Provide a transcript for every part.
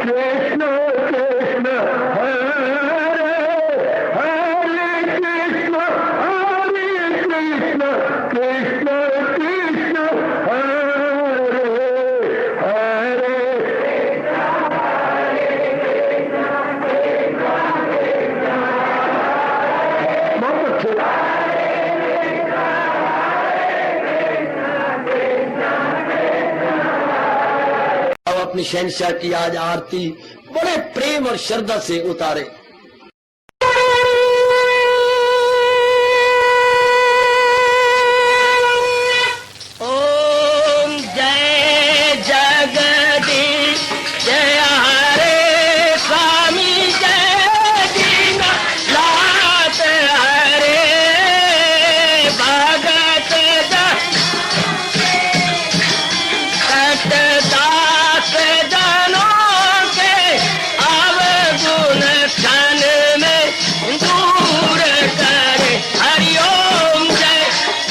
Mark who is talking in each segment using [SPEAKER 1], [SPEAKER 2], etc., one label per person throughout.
[SPEAKER 1] कृष्ण कृष्ण हरे हरे कृष्ण कृष्ण कृष्ण हरे हरे बहुत अच्छे। अब अपनी शहंशाह की आज आरती बड़े प्रेम और श्रद्धा से उतारे।
[SPEAKER 2] ओम जय जगदीश जय हरे स्वामी जय दीनानाथ हरे भगत दास जनों के अवगुण क्षण में दूर करे। हरिओम जय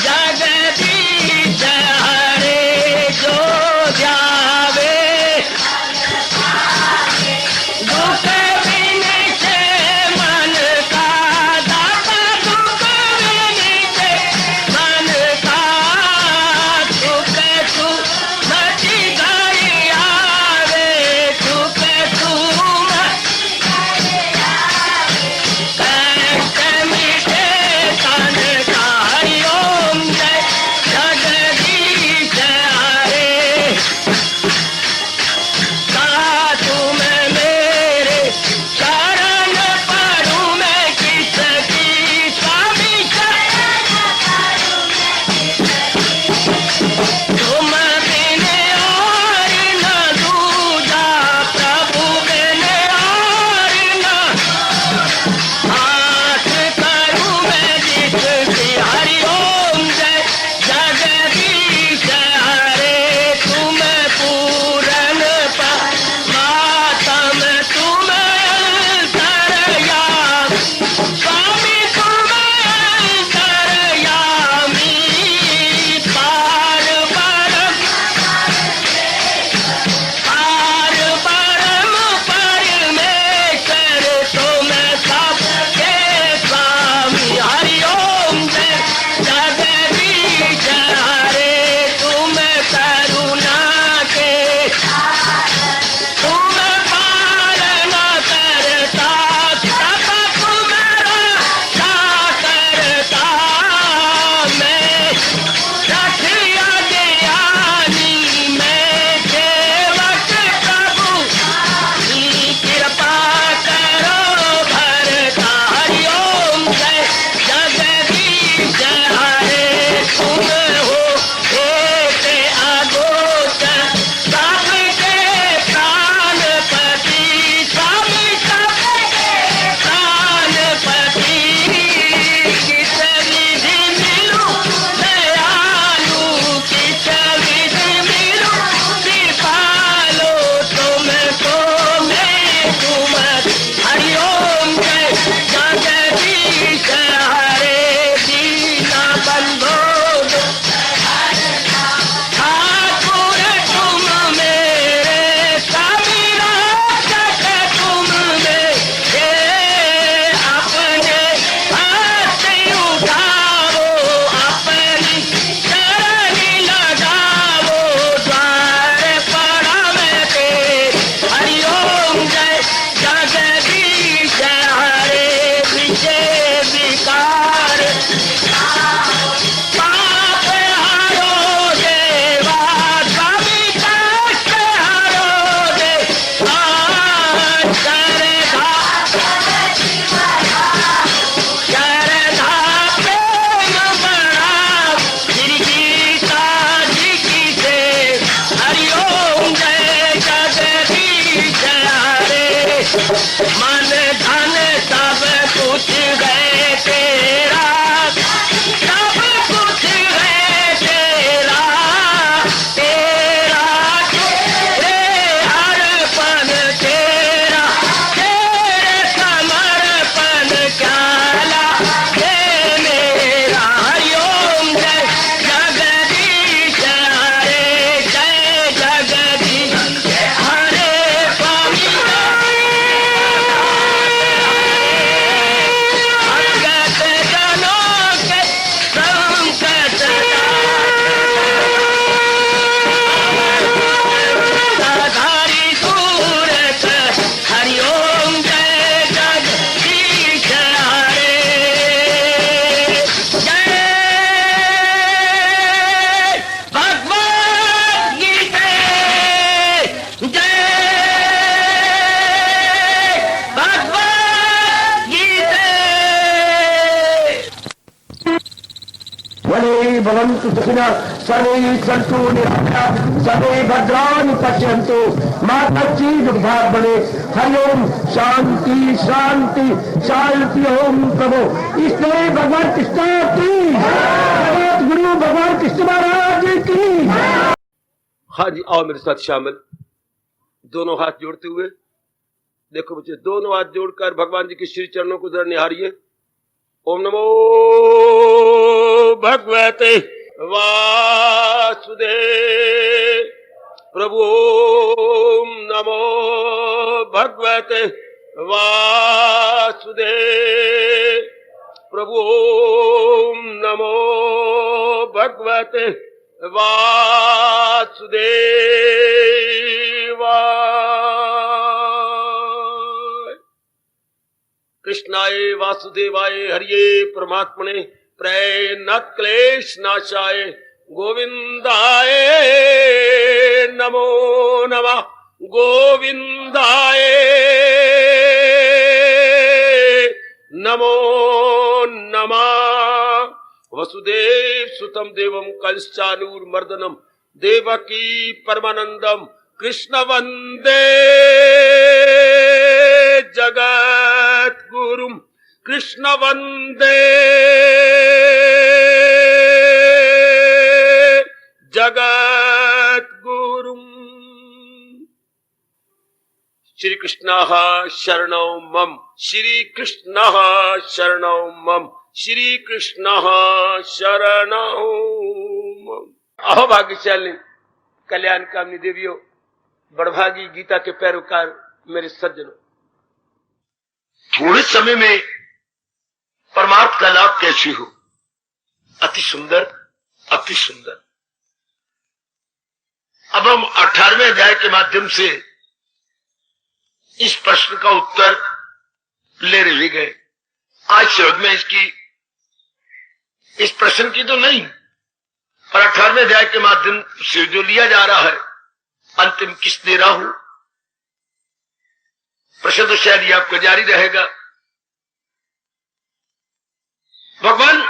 [SPEAKER 2] जगदीश हरे जो ध्यावे दुख विनिचे मन का दाता दुख विनिचे मन का सुख तू मची गई आवे सुख तू कष्ट मिटे तन का। हरिओम जय जगदीश हरे तुम मेरे शरण पड़ूं मैं किसकी स्वामी तुम बिन और न दूजा प्रभु बिन और न हाथ करूं मैं जिसकी। हरिओम जय जगदीश हरे तुम पूरन मातम तुम अंतरयामी स्वामी तुम अंतरयामी पार परम परमेश्वर तुम सबके स्वामी। हरिओम जय जगदीश हरे तुम करुणा के तुम पालन करता सब तुम्हारा करता मैं रखिया ज्ञानी मैं सेवक प्रभु की कृपा करो भरता। हरिओम जय जगदीश हरे तुम हो एक अगोचर सबके प्राणपति स्वामी सबके प्राणपति किस विधि मिलूं दयालु किस विधि मिलूं कृपालो तुमको मैं तुम। हरिओम जय जगदीश हरे दीना बंधो ठाकुर तुम मेरे स्वामी रक्षक तुम मेरे अपने हाथ उठाओ अपनी शरण लगाओ द्वार पड़ा मैं तेरे। हरिओम जय जगदीश हरे विजय विकार पाप हरो देवा स्वामी कष्ट हरो देवा श्रद्धा प्रेम बढ़ाओ श्री गीता जी की से। हरिओम जय जगदीश हरे मन धन सब कुछ है तेरा सब कुछ है तेरा तेरा तेरे अर्पण तेरा तेरे समर्पण क्या लागे मेरा। हरिओम जय जगदीश हरे जय जगदीश हरे स्वामी
[SPEAKER 1] भवन्तु सुखिनः सर्वे सन्तु निरामयाः सर्वे भद्राणि पश्यन्तु मा कश्चित् दुर्भाग् भवेत्। हरि ओम शांति शांति शांति। ओम प्रभु इसलिए भगवान कृष्ण की जगत गुरु भगवान कृष्ण महाराज की।
[SPEAKER 3] हाँ जी, आओ मेरे साथ शामिल, दोनों हाथ जोड़ते हुए। देखो बच्चे, दोनों हाथ जोड़कर भगवान जी के श्री चरणों को जरा निहारिए। ओम नमो भगवते वासुदेव प्रभु। ओम नमो भगवते वासुदेव प्रभु। ओम नमो भगवते वासुदेवाय। कृष्णाय वासुदेवाय हरिये परमात्मने प्रेरणात् क्लेश नाशाय गोविंदाय नमो नमः। गोविंदाय नमो नमः। वसुदेव सुतम देवम कंसचानूरमर्दनम देवकी परमानंदम कृष्ण वंदे जगत गुरुम। कृष्ण वंदे जगत गुरुम। श्री कृष्ण शरणौ मम। श्री कृष्ण शरणौ मम। श्री कृष्ण शरणौ मम। अहो भाग्यशाली कल्याण कामनी देवियों, बड़भागी गीता के पैरोकार मेरे सज्जनों,
[SPEAKER 4] थोड़े समय में परमार्थ का लाभ कैसे हो? अति सुंदर, अति सुंदर। अब हम 18वें अध्याय के माध्यम से इस प्रश्न का उत्तर ले रहे गए। आज शब्द में इस प्रश्न की तो नहीं, पर 18वें अध्याय के माध्यम से जो लिया जा रहा है, अंतिम किस दे रहा हूं, प्रश्न तो शायद ये आपका जारी रहेगा। भगवान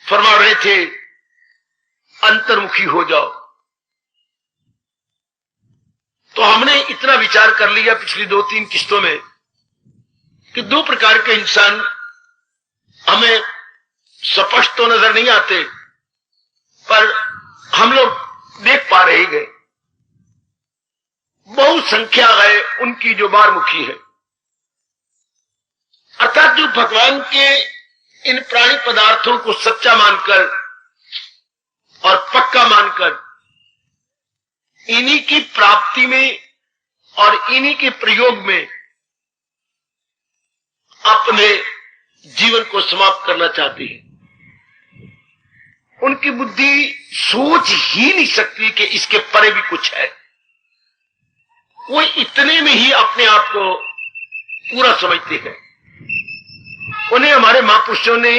[SPEAKER 4] फरमा रहे थे अंतर्मुखी हो जाओ। तो हमने इतना विचार कर लिया पिछली 2-3 किस्तों में कि 2 प्रकार के इंसान हमें स्पष्ट तो नजर नहीं आते, पर हम लोग देख पा रहे गए। बहुत संख्या है उनकी जो बारमुखी है, अर्थात जो भगवान के इन प्राणी पदार्थों को सच्चा मानकर और पक्का मानकर इन्हीं की प्राप्ति में और इन्हीं के प्रयोग में अपने जीवन को समाप्त करना चाहती है। उनकी बुद्धि सोच ही नहीं सकती कि इसके परे भी कुछ है। वो इतने में ही अपने आप को पूरा समझते हैं। उन्हें हमारे महापुरुषों ने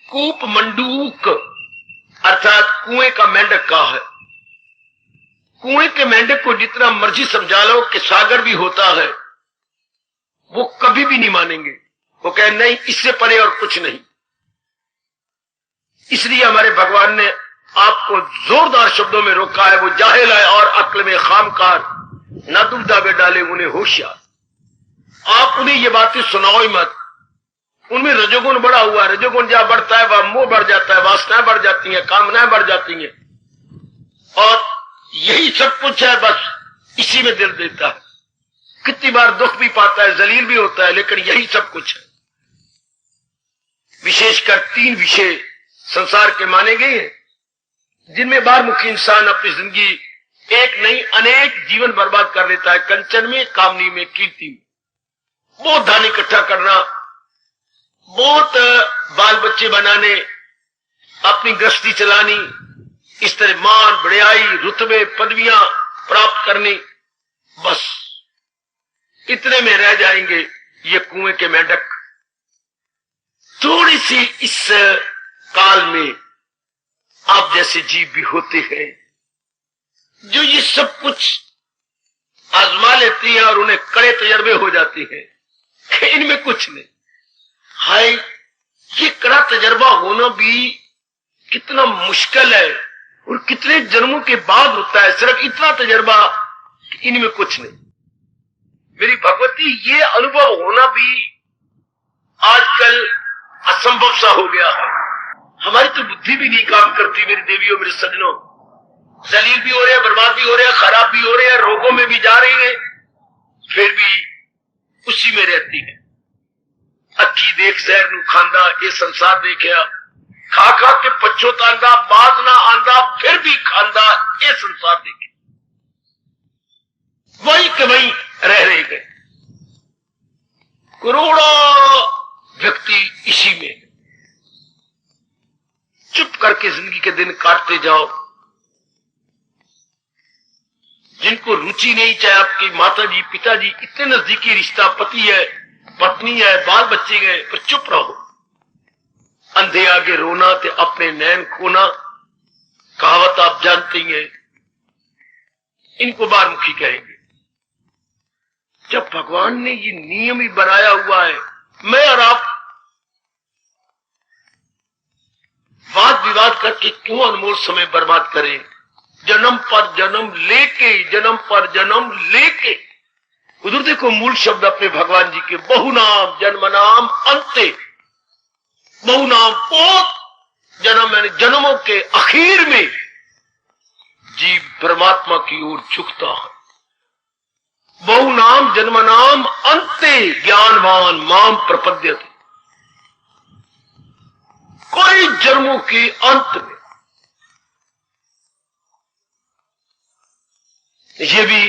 [SPEAKER 4] कूप मंडूक अर्थात कुएं का मेंढक कहा है। कुएं के मेंढक को जितना मर्जी समझा लो कि सागर भी होता है, वो कभी भी नहीं मानेंगे। वो कहे नहीं, इससे परे और कुछ नहीं। इसलिए हमारे भगवान ने आपको जोरदार शब्दों में रोका है। वो जाहिल है और अक्ल में खामकार, न दुविधा में डाले उन्हें होशियार। आप उन्हें ये बातें सुनाओ ही मत। उनमें रजोगुण बढ़ा हुआ है। रजोगुण जहां बढ़ता है वह मोह बढ़ जाता है, वासनाएं बढ़ जाती हैं, कामनाएं बढ़ जाती हैं, और यही सब कुछ है। बस इसी में दिल देता है। कितनी बार दुख भी पाता है, जलील भी होता है, लेकिन यही सब कुछ है। विशेषकर 3 विषय संसार के माने गए हैं जिनमें बारमुखी इंसान अपनी जिंदगी एक नहीं अनेक जीवन बर्बाद कर लेता है। कंचन में, कामनी में, कीर्ति में। बहुत धन इकट्ठा करना, बहुत बाल बच्चे बनाने, अपनी गृहस्थी चलानी, इस तरह मान बढ़ाई, रुतबे, पदवियां प्राप्त करनी, बस इतने में रह जाएंगे ये कुएं के मेंढक। थोड़ी सी इस काल में आप जैसे जीव भी होते हैं जो ये सब कुछ आजमा लेती हैं और उन्हें कड़े तजर्बे हो जाते हैं कि इनमें कुछ नहीं। हाय, ये कड़ा तजर्बा होना भी कितना मुश्किल है और कितने जन्मों के बाद होता है। सिर्फ इतना तजर्बा कि इनमें कुछ नहीं। मेरी भगवती, ये अनुभव होना भी आजकल असंभव सा हो गया है। हमारी तो बुद्धि भी नहीं काम करती मेरी देवियों, मेरे सज्जनों। जलील भी हो रहे हैं, बर्बाद भी हो रहे हैं, खराब भी हो रहे हैं, रोगों में भी जा रहे हैं, फिर भी उसी में रहती है। अक्की देख जहर नू खांदा, ये संसार देखिया, खा खा के पछोतांदा, बाज ना आंदा, फिर भी खांदा, ये संसार देखे। वही के वही रह गए। करोड़ों व्यक्ति इसी में चुप करके जिंदगी के दिन काटते जाओ। जिनको रुचि नहीं, चाहे आपकी माता जी, पिताजी, इतने नजदीकी रिश्ता, पति है, पत्नी है, बाल बच्चे गए, पर चुप रहो। अंधे आगे रोना ते अपने नैन खोना, कहावत आप जानते ही हैं। इनको बारमुखी कहेंगे। जब भगवान ने ये नियम ही बनाया हुआ है, मैं और आप वाद विवाद करके क्यों अनमोल समय बर्बाद करें? जन्म पर जन्म लेके, जन्म पर जन्म लेके। उधर देखो मूल शब्द अपने भगवान जी के, बहुनाम जन्म नाम अंते। बहुनाम बहुत जन्म, यानी जन्मों के आखिर में जीव परमात्मा की ओर झुकता है। बहुनाम जन्म नाम अंते ज्ञानवान माम प्रपद्यते। कोई जन्मों के अंत में। ये भी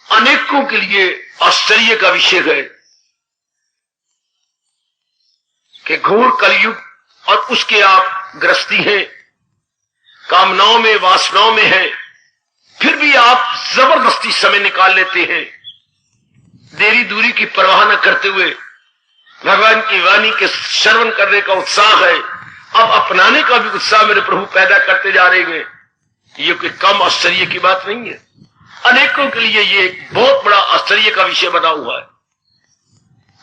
[SPEAKER 4] अनेकों के लिए आश्चर्य का विषय है कि घोर कलयुग और उसके आप ग्रस्ती हैं, कामनाओं में, वासनाओं में हैं, फिर भी आप जबरदस्ती समय निकाल लेते हैं, देरी दूरी की परवाह न करते हुए भगवान की वाणी के श्रवण करने का उत्साह है, अब अपनाने का भी उत्साह मेरे प्रभु पैदा करते जा रहे हैं। ये कोई कम आश्चर्य की बात नहीं है। अनेकों के लिए ये एक बहुत बड़ा आश्चर्य का विषय बना हुआ है।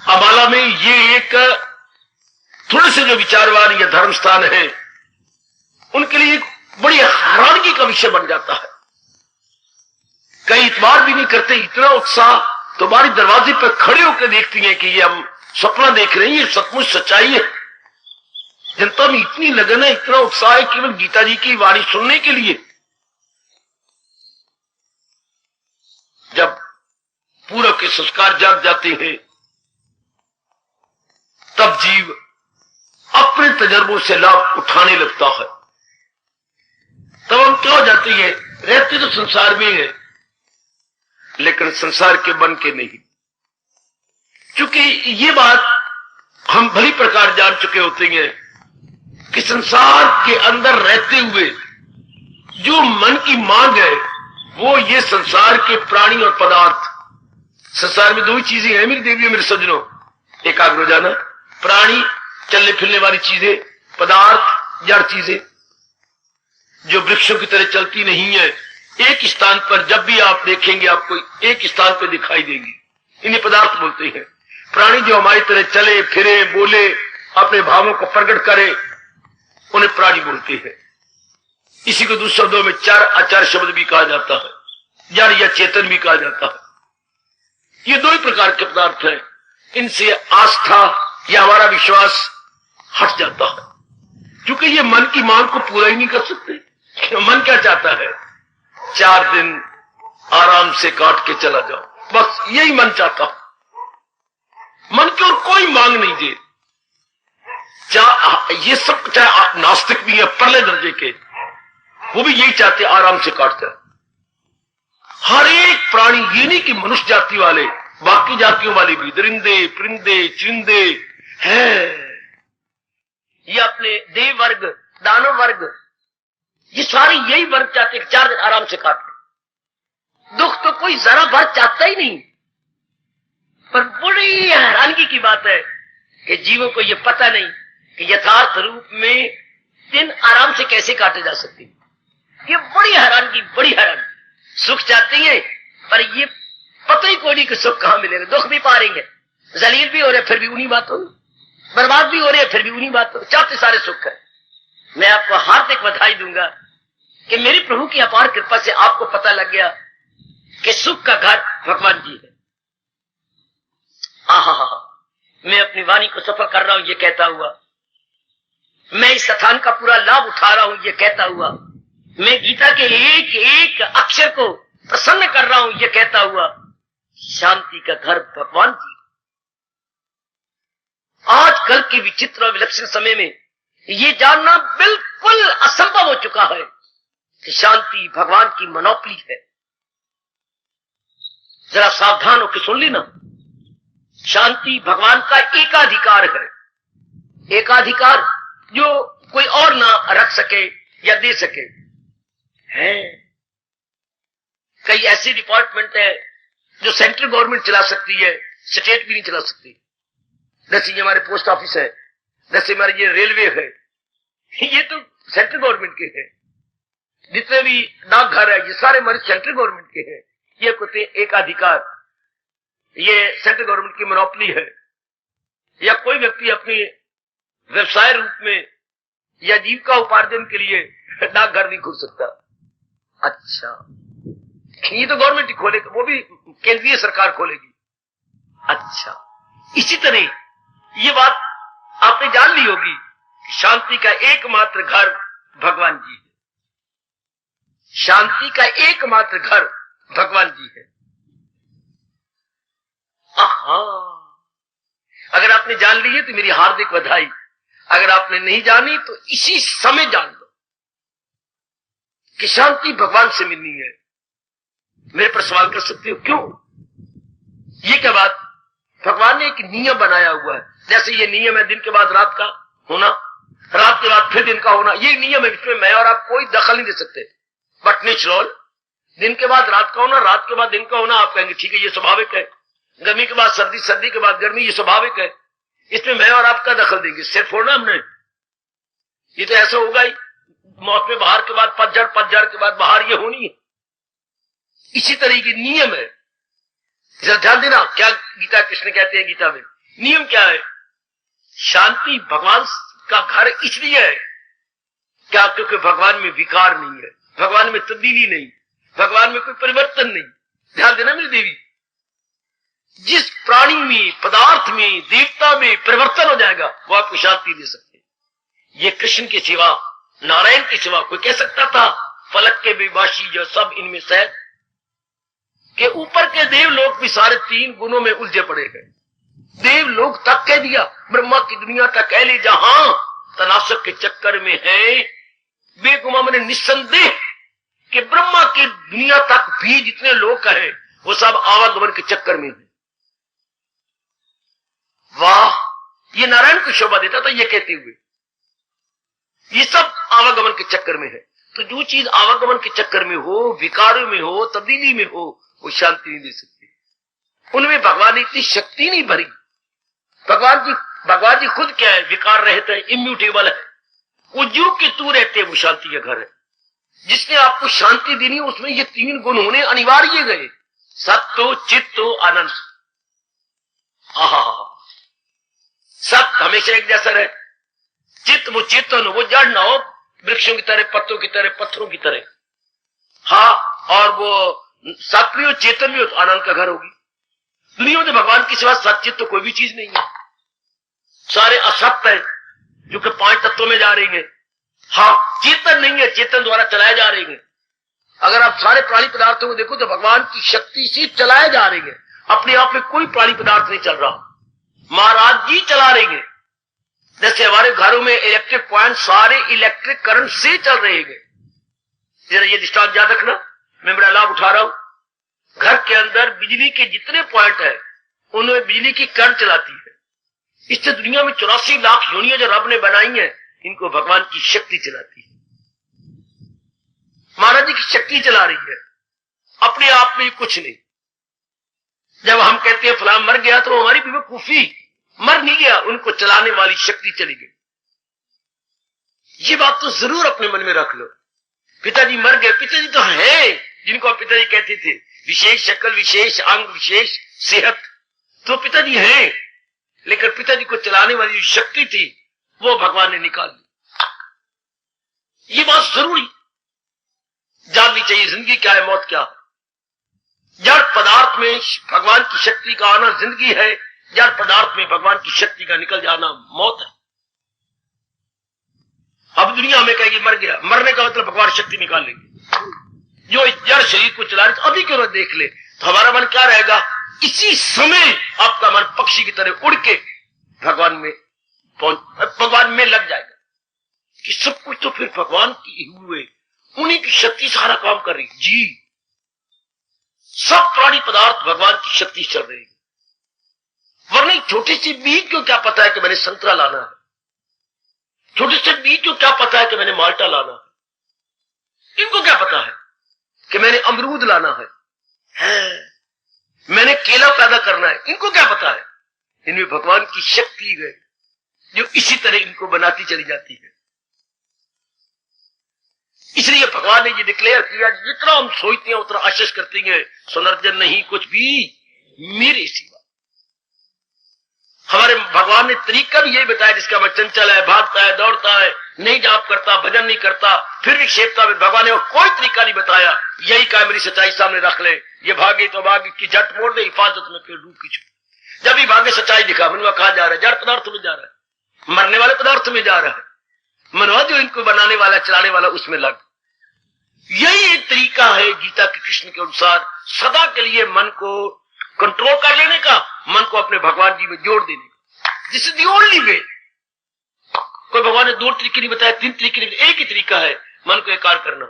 [SPEAKER 4] अम्बाला में ये एक थोड़े से जो विचारवान या धर्म स्थान है, उनके लिए एक बड़ी हैरानगी का विषय बन जाता है। कई इतबार भी नहीं करते, इतना उत्साह तो हमारे दरवाजे पर खड़े होकर देखती हैं कि ये हम सपना देख रहे हैं, ये सचमुच सच्चाई है। जनता में इतनी लगन है, इतना उत्साह है केवल गीता जी की वाणी सुनने के लिए। जब पूरब के संस्कार जाग जाते हैं, तब जीव अपने तजर्बों से लाभ उठाने लगता है। तब हम क्या हो जाते हैं, रहते तो संसार में है, लेकिन संसार के बन के नहीं। क्योंकि ये बात हम भली प्रकार जान चुके होते हैं कि संसार के अंदर रहते हुए जो मन की मांग है, वो ये संसार के प्राणी और पदार्थ। संसार में दो ही चीजें हैं मेरी देवियों, मेरे सज्जनों, एकाग्र हो जाना। प्राणी चलने फिरने वाली चीजें, पदार्थ जड़ चीजें जो वृक्षों की तरह चलती नहीं है, एक स्थान पर जब भी आप देखेंगे आपको एक स्थान पर दिखाई देंगी। इन्हें पदार्थ बोलते हैं। प्राणी जो हमारी तरह चले फिरे, बोले, अपने भावों को प्रकट करे, उन्हें प्राणी बोलते हैं। इसी को दूसरे शब्दों में चार आचार शब्द भी कहा जाता है, जड़ या चेतन भी कहा जाता है। ये दो ही प्रकार के पदार्थ हैं। इनसे आस्था या हमारा विश्वास हट जाता है, क्योंकि ये मन की मांग को पूरा ही नहीं कर सकते। मन क्या चाहता है, 4 दिन आराम से काट के चला जाओ, बस यही मन चाहता है। मन की और कोई मांग नहीं दे। ये सब चाहे नास्तिक भी है परले दर्जे के, वो भी यही चाहते आराम से काट जाए। हर एक प्राणी, ये नहीं कि मनुष्य जाति वाले, बाकी जातियों वाले भी, दरिंदे, परिंदे, चिरिंदे हैं, ये अपने देव वर्ग, दानव वर्ग, ये सारे यही वर्ग चाहते हैं 4 दिन आराम से काट ले। दुख तो कोई जरा भर चाहता ही नहीं। पर बड़ी हैरानगी की बात है कि जीवों को यह पता नहीं कि यथार्थ रूप में दिन आराम से कैसे काटे जा सकते। ये बड़ी हैरानगी, बड़ी हैरानगी। सुख चाहते हैं पर ये पता ही कोई नहीं कि सुख कहां मिलेगा। दुख भी पा रहे हैं, जलील भी हो रहे, फिर भी उन्हीं बातों में
[SPEAKER 2] बर्बाद भी हो रहे हैं, फिर भी उन्हीं बातों चाहते सारे सुख है। मैं आपको हार्दिक बधाई दूंगा कि मेरी प्रभु की अपार कृपा से आपको पता लग गया कि सुख का घर भगवान जी है। आहा, मैं अपनी वाणी को सफल कर रहा हूं ये कहता हुआ, मैं इस स्थान का पूरा लाभ उठा रहा हूं ये कहता हुआ, मैं गीता के एक एक अक्षर को प्रसन्न कर रहा हूं ये कहता हुआ, शांति का घर भगवान जी। आज कल के विचित्र और विलक्षण समय में ये जानना बिल्कुल असंभव हो चुका है कि शांति भगवान की मोनोपोली है। जरा सावधान होकर सुन लेना, शांति भगवान का एकाधिकार है, एकाधिकार जो कोई और ना रख सके या दे सके है। कई ऐसे डिपार्टमेंट है जो सेंट्रल गवर्नमेंट चला सकती है, स्टेट भी नहीं चला सकती। जैसे ये हमारे पोस्ट ऑफिस है, जैसे हमारे ये रेलवे है, ये तो सेंट्रल गवर्नमेंट के हैं। जितने भी डाकघर है ये सारे हमारे सेंट्रल गवर्नमेंट के हैं। ये कहते एकाधिकार, ये सेंट्रल गवर्नमेंट की मोनोपोली है। या कोई व्यक्ति अपनी व्यवसाय रूप में या जीविका उपार्जन के लिए डाकघर नहीं खोल सकता। अच्छा, ये तो गवर्नमेंट ही खोलेगा, वो भी केंद्रीय सरकार खोलेगी। अच्छा, इसी तरह ये बात आपने जान ली होगी कि शांति का एकमात्र घर भगवान जी है। शांति का एकमात्र घर भगवान जी है। आहा, अगर आपने जान ली है तो मेरी हार्दिक बधाई। अगर आपने नहीं जानी तो इसी समय जान लो कि शांति भगवान से मिलनी है। मेरे पर सवाल कर सकते हो क्यों? ये क्या बात? भगवान ने एक नियम बनाया हुआ है। जैसे ये नियम है दिन के बाद रात का होना, रात के बाद फिर दिन का होना, ये नियम है, इसमें मैं और आप कोई दखल नहीं दे सकते। बट नेचुरल, दिन के बाद रात का होना, रात के बाद दिन का होना, आप कहेंगे ठीक है ये स्वाभाविक है। गर्मी के बाद सर्दी, सर्दी के बाद गर्मी, ये स्वाभाविक है। इसमें मैं और आपका दखल देंगे सिर्फ होना हमने, ये तो ऐसा होगा ही। मौसम बाहर के बाद पतझड़, पतझड़ के बाद बाहर, ये होनी है। इसी तरह की नियम है। ध्यान देना क्या गीता कृष्ण कहते हैं गीता में, नियम क्या है? शांति भगवान का घर इसलिए है क्या? क्योंकि भगवान में विकार नहीं है, भगवान में तब्दीली नहीं, भगवान में कोई परिवर्तन नहीं। ध्यान देना मेरी देवी, जिस प्राणी में, पदार्थ में, देवता में परिवर्तन हो जाएगा वो आपको शांति दे सकते हैं। ये कृष्ण के सिवा, नारायण के सिवा कोई कह सकता था फलक के बेबाशी जो सब इनमें सहज के ऊपर के देवलोक भी सारे तीन गुणों में उलझे पड़े हैं। देवलोक तक कह दिया, ब्रह्मा की दुनिया तक कह ली, जहां तनासक के चक्कर में है। बेगुमा मैंने निस्संदेह कि ब्रह्मा की दुनिया तक भी जितने लोग हैं वो सब आवागमन के चक्कर में है। वाह, ये नारायण को शोभा देता था ये कहते हुए, ये सब आवागमन के चक्कर में है। तो जो चीज आवागमन के चक्कर में हो, विकारों में हो, तब्दीली में हो, वो शांति नहीं दे सकती। उनमें भगवान ने इतनी शक्ति नहीं भरी। भगवान जी खुद क्या है? विकार रहते हैं, इम्यूटेबल है। वो जो कि तू रहते हैं वो शांति का घर है। जिसने आपको शांति देनी है उसमें ये तीन गुण होने अनिवार्य गए, सत्तो, चित्तो, आनंद। आहा, सत्य हमेशा एक जैसा रहे, चित्त वो चेतन हो, वो जड़ ना हो, वृक्षों की तरह, पत्तों की तरह, पत्थरों की तरह। हाँ, और वो सत्य भी हो, चेतन भी हो तो आनंद का घर होगी। दुनिया में भगवान के सिवा सचित तो कोई भी चीज नहीं है, सारे असत्य है जो कि पांच तत्वों में जा रही है। हाँ, चेतन नहीं है, चेतन द्वारा चलाए जा रही है। अगर आप सारे प्राणी पदार्थों को देखो तो भगवान की शक्ति से चलाए जा रही है। अपने आप में कोई प्राणी पदार्थ नहीं चल रहा, महाराज जी चला रही है। जैसे हमारे घरों में इलेक्ट्रिक पॉइंट सारे इलेक्ट्रिक करंट से चल रहे हैं। जरा ये दृष्टांत याद रखना, मैं बड़ा लाभ उठा रहा हूं। घर के अंदर बिजली के जितने पॉइंट है उनमें बिजली की करंट चलाती है। इससे दुनिया में 84 लाख योनियां जो रब ने बनाई है, इनको भगवान की शक्ति चलाती है। महाराज जी की शक्ति चला रही है, अपने आप में कुछ नहीं। जब हम कहते हैं फलां मर गया तो हमारी बेवकूफी, मर नहीं गया, उनको चलाने वाली शक्ति चली गई। ये बात तो जरूर अपने मन में रख लो। पिताजी मर गए, पिताजी तो है जिनको आप पिताजी कहते थे, विशेष शक्ल, विशेष अंग, विशेष सेहत, तो पिताजी हैं। लेकिन पिताजी को चलाने वाली जो शक्ति थी वो भगवान ने निकाल दी। ये बात जरूरी जाननी चाहिए, जिंदगी क्या है, मौत क्या है। जड़ पदार्थ में भगवान की शक्ति का आना जिंदगी है, जड़ पदार्थ में भगवान की शक्ति का निकल जाना मौत है। अब दुनिया में कहेगी मर गया, मरने का मतलब भगवान शक्ति निकाल लेंगे। जो इस जड़ शरीर को चला रहे तो अभी क्यों ना देख ले, तो हमारा मन क्या रहेगा, इसी समय आपका मन पक्षी की तरह उड़ के भगवान में लग जाएगा कि सब कुछ तो फिर भगवान की हुए, उन्हीं की शक्ति सारा काम कर रही। जी, सब प्राणी पदार्थ भगवान की शक्ति चल रही है। वरना छोटे से बीज को क्या पता है कि मैंने संतरा लाना है, छोटे से बीज को क्या पता है कि मैंने माल्टा लाना है, इनको क्या पता है कि मैंने अमरूद लाना है, मैंने केला पैदा करना है, इनको क्या पता है। इनमें भगवान की शक्ति है जो इसी तरह इनको बनाती चली जाती है। इसलिए भगवान ने ये डिक्लेयर किया, जितना हम सोचते हैं उतना आशीष करते हैं, सुनर्जन नहीं कुछ भी मेरे सिवा। हमारे भगवान ने तरीका भी यही बताया जिसका मैं चंचल है, भागता है, दौड़ता है, नहीं जाप करता, भजन नहीं करता, फिर भी क्षेत्रता में भगवान ने और कोई तरीका नहीं बताया। यही कहा मेरी सच्चाई सामने रख ले, ये भागे तो भागे की झट मोड़ दे, हिफाजत में फिर डूब की छू। जब भी भागे सच्चाई दिखा, मनवा कहां जा रहा है, जड़ पदार्थ में जा रहा है, मरने वाले पदार्थ में जा रहा है। मनवा जो इनको बनाने वाला चलाने वाला उसमें लग। यही एक तरीका है गीता के कृष्ण के अनुसार सदा के लिए मन को कंट्रोल कर लेने का, मन को अपने भगवान जी में जोड़ देने का। This is the only way. कोई भगवान ने 2 तरीके नहीं बताया, 3 तरीके नहीं, एक ही तरीका है मन को एकार करना।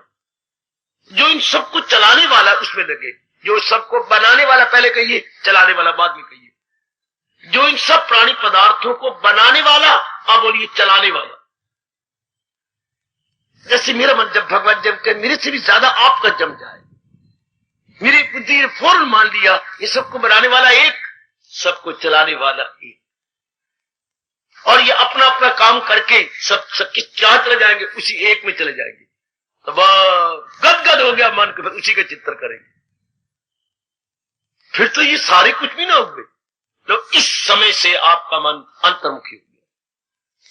[SPEAKER 2] जो इन सबको चलाने वाला उसमें लगे, जो सबको बनाने वाला पहले कहिए, चलाने वाला बाद में कहिए। जो इन सब प्राणी पदार्थों को बनाने वाला आप बोलिए चलाने वाला। जैसे मेरा मन जब भगवान जम के मेरे से भी ज्यादा आपका जम जाए, मेरी बुद्धि ने फौरन मान लिया ये सबको बनाने वाला एक, सबको चलाने वाला एक, और ये अपना अपना काम करके सबके चाह चले जाएंगे, उसी एक में चले जाएंगे। तो वह गदगद हो गया मन, फिर उसी का चिंतन करेंगे। फिर तो ये सारे कुछ भी ना होंगे। तो इस समय से आपका मन अंतर्मुखी हो गया।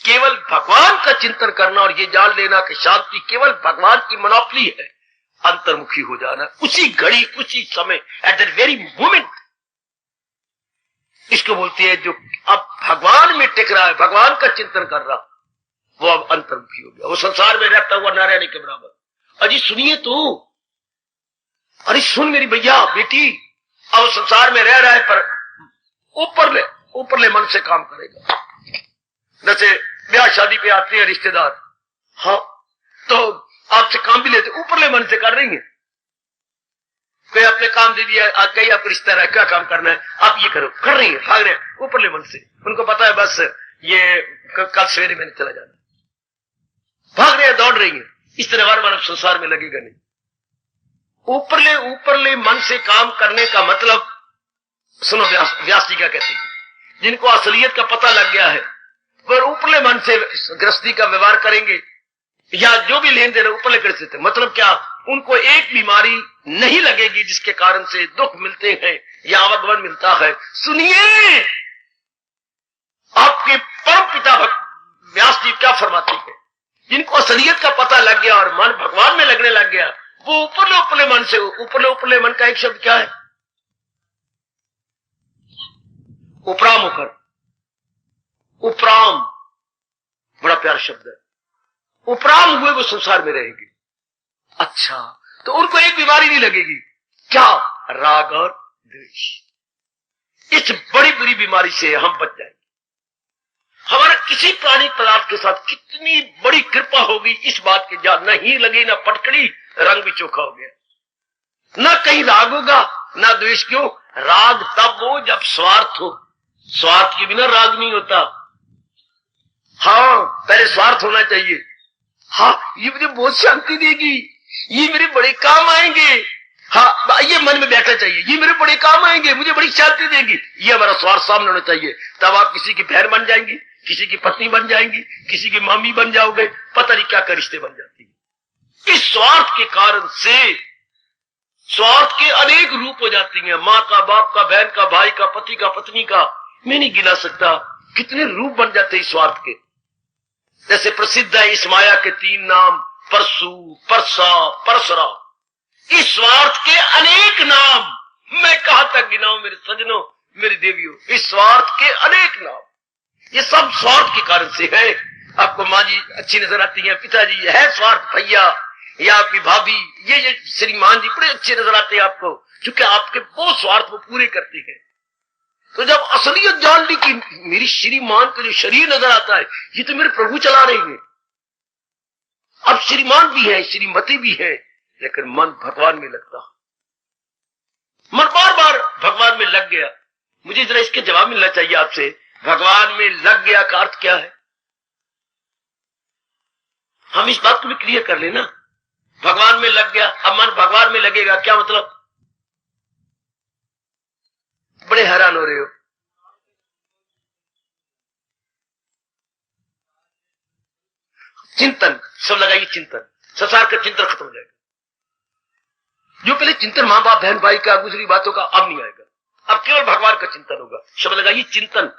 [SPEAKER 2] केवल भगवान का चिंतन करना और ये जान लेना कि शांति केवल भगवान की मोनोपोली है, अंतर्मुखी हो जाना उसी घड़ी उसी समय, एट दैट वेरी मोमेंट। इसको बोलते हैं जो अब भगवान में टिक रहा है, भगवान का चिंतन कर रहा, वो अब अंतर्मुखी हो गया। वो संसार में रहता हुआ न रहने के बराबर। अजी सुनिए तो, अरे सुन मेरी भैया बेटी, अब संसार में रह रहा है पर ऊपरले मन से काम करेगा। जैसे ब्याह शादी पे आते हैं रिश्तेदार, हाँ तो आपसे काम भी लेते, ऊपरले मन से कर रही है। कोई अपने काम दे दिया, कहीं आपको रिश्तेदार है, क्या काम करना है, आप ये करो, कर रही है, भाग रहे हैं ऊपरले मन से। उनको पता है बस ये कल सवेरे मैंने चला जाना, भाग रहे हैं, दौड़ रही है। इस तरह हमारा मानव संसार में लगेगा नहीं। ऊपरले मन से काम करने का मतलब, सुनो व्यास जी क्या कहते हैं, जिनको असलियत का पता लग गया है वह ऊपरले मन से गृहस्थी का व्यवहार करेंगे या जो भी लेन देन ऊपरले कर सकते। मतलब क्या, उनको एक बीमारी नहीं लगेगी जिसके कारण से दुख मिलते हैं या आवागमन मिलता है। सुनिए आपके परम पिता व्यास जी क्या फरमाते हैं, जिनको असलियत का पता लग गया और मन भगवान में लगने लग गया, वो ऊपरले मन से, ऊपरले मन का एक शब्द क्या है, उपराम होकर। उपराम बड़ा प्यारा शब्द है। उपराम हुए वो संसार में रहेंगे। अच्छा, तो उनको एक बीमारी नहीं लगेगी, क्या, राग और द्वेष। इस बड़ी बुरी बीमारी से हम बच जाएंगे। हमारा किसी प्राणी पदार्थ के साथ कितनी बड़ी कृपा होगी इस बात की, जहां नहीं लगी ना पटकड़ी, रंग भी चोखा हो गया, ना कहीं राग होगा ना द्वेष। क्यों, राग तब हो जब स्वार्थ हो, स्वार्थ के बिना राग नहीं होता। हाँ, पहले स्वार्थ होना चाहिए। हाँ, ये मुझे बहुत शांति देगी, ये मेरे बड़े काम आएंगे। हाँ, ये मन में बैठना चाहिए, ये मेरे बड़े काम आएंगे, मुझे बड़ी शांति देगी। ये हमारा स्वार्थ सामने होना चाहिए। तब आप किसी की बहन बन जाएंगी, किसी की पत्नी बन जाएंगी, किसी की मामी बन जाओगे, पता नहीं क्या क्या रिश्ते बन जाती है। इस स्वार्थ के कारण से स्वार्थ के अनेक रूप हो जाती हैं, माँ का, बाप का, बहन का, भाई का, पति का, पत्नी का। मैं नहीं गिना सकता कितने रूप बन जाते इस स्वार्थ के। जैसे प्रसिद्ध है इस माया के 3 नाम, परसू, परसा, परसरा। इस स्वार्थ के अनेक नाम, मैं कहां तक गिनाऊं मेरे सजनों, मेरी देवियों, इस स्वार्थ के अनेक नाम। ये सब स्वार्थ के कारण से है। आपको माँ जी अच्छी नजर आती है, पिताजी है स्वार्थ, भैया या आपकी भाभी, ये श्रीमान जी बड़े अच्छे नजर आते हैं आपको, क्योंकि आपके वो स्वार्थ वो पूरे करते हैं। तो जब असलियत जान ली कि मेरी श्रीमान का जो शरीर नजर आता है ये तो मेरे प्रभु चला रहे हैं। अब श्रीमान भी है, श्रीमती भी है, लेकिन मन भगवान में लगता, मन बार बार भगवान में लग गया। मुझे जरा इसके जवाब मिलना चाहिए आपसे, भगवान में लग गया का अर्थ क्या है? हम इस बात को भी क्लियर कर लेना। भगवान में लग गया, अब मन भगवान में लगेगा, क्या मतलब? बड़े हैरान हो रहे हो। चिंतन, सब लगाइए चिंतन, संसार का चिंतन खत्म हो जाएगा। जो पहले चिंतन मां बाप बहन भाई का, दूसरी बातों का, अब नहीं आएगा। अब केवल भगवान का चिंतन होगा। शब्द लगाइए चिंतन,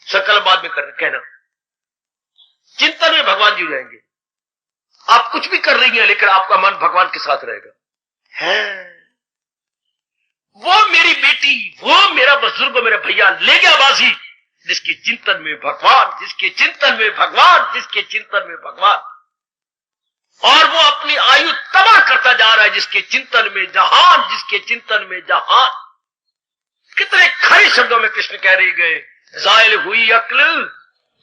[SPEAKER 2] संकल्प बाद में कहना। चिंतन में भगवान जी हो जाएंगे। आप कुछ भी कर रही हैं लेकिन आपका मन भगवान के साथ रहेगा। है वो मेरी बेटी, वो मेरा बुजुर्ग, मेरा भैया ले गया बाजी, जिसके चिंतन में भगवान, जिसके चिंतन में भगवान, जिसके चिंतन में भगवान। और वो अपनी आयु तबाह करता जा रहा है, जिसके चिंतन में जहान, जिसके चिंतन में जहान। कितने खरे शब्दों में कृष्ण कह रहे गए, जायल हुई अक्ल,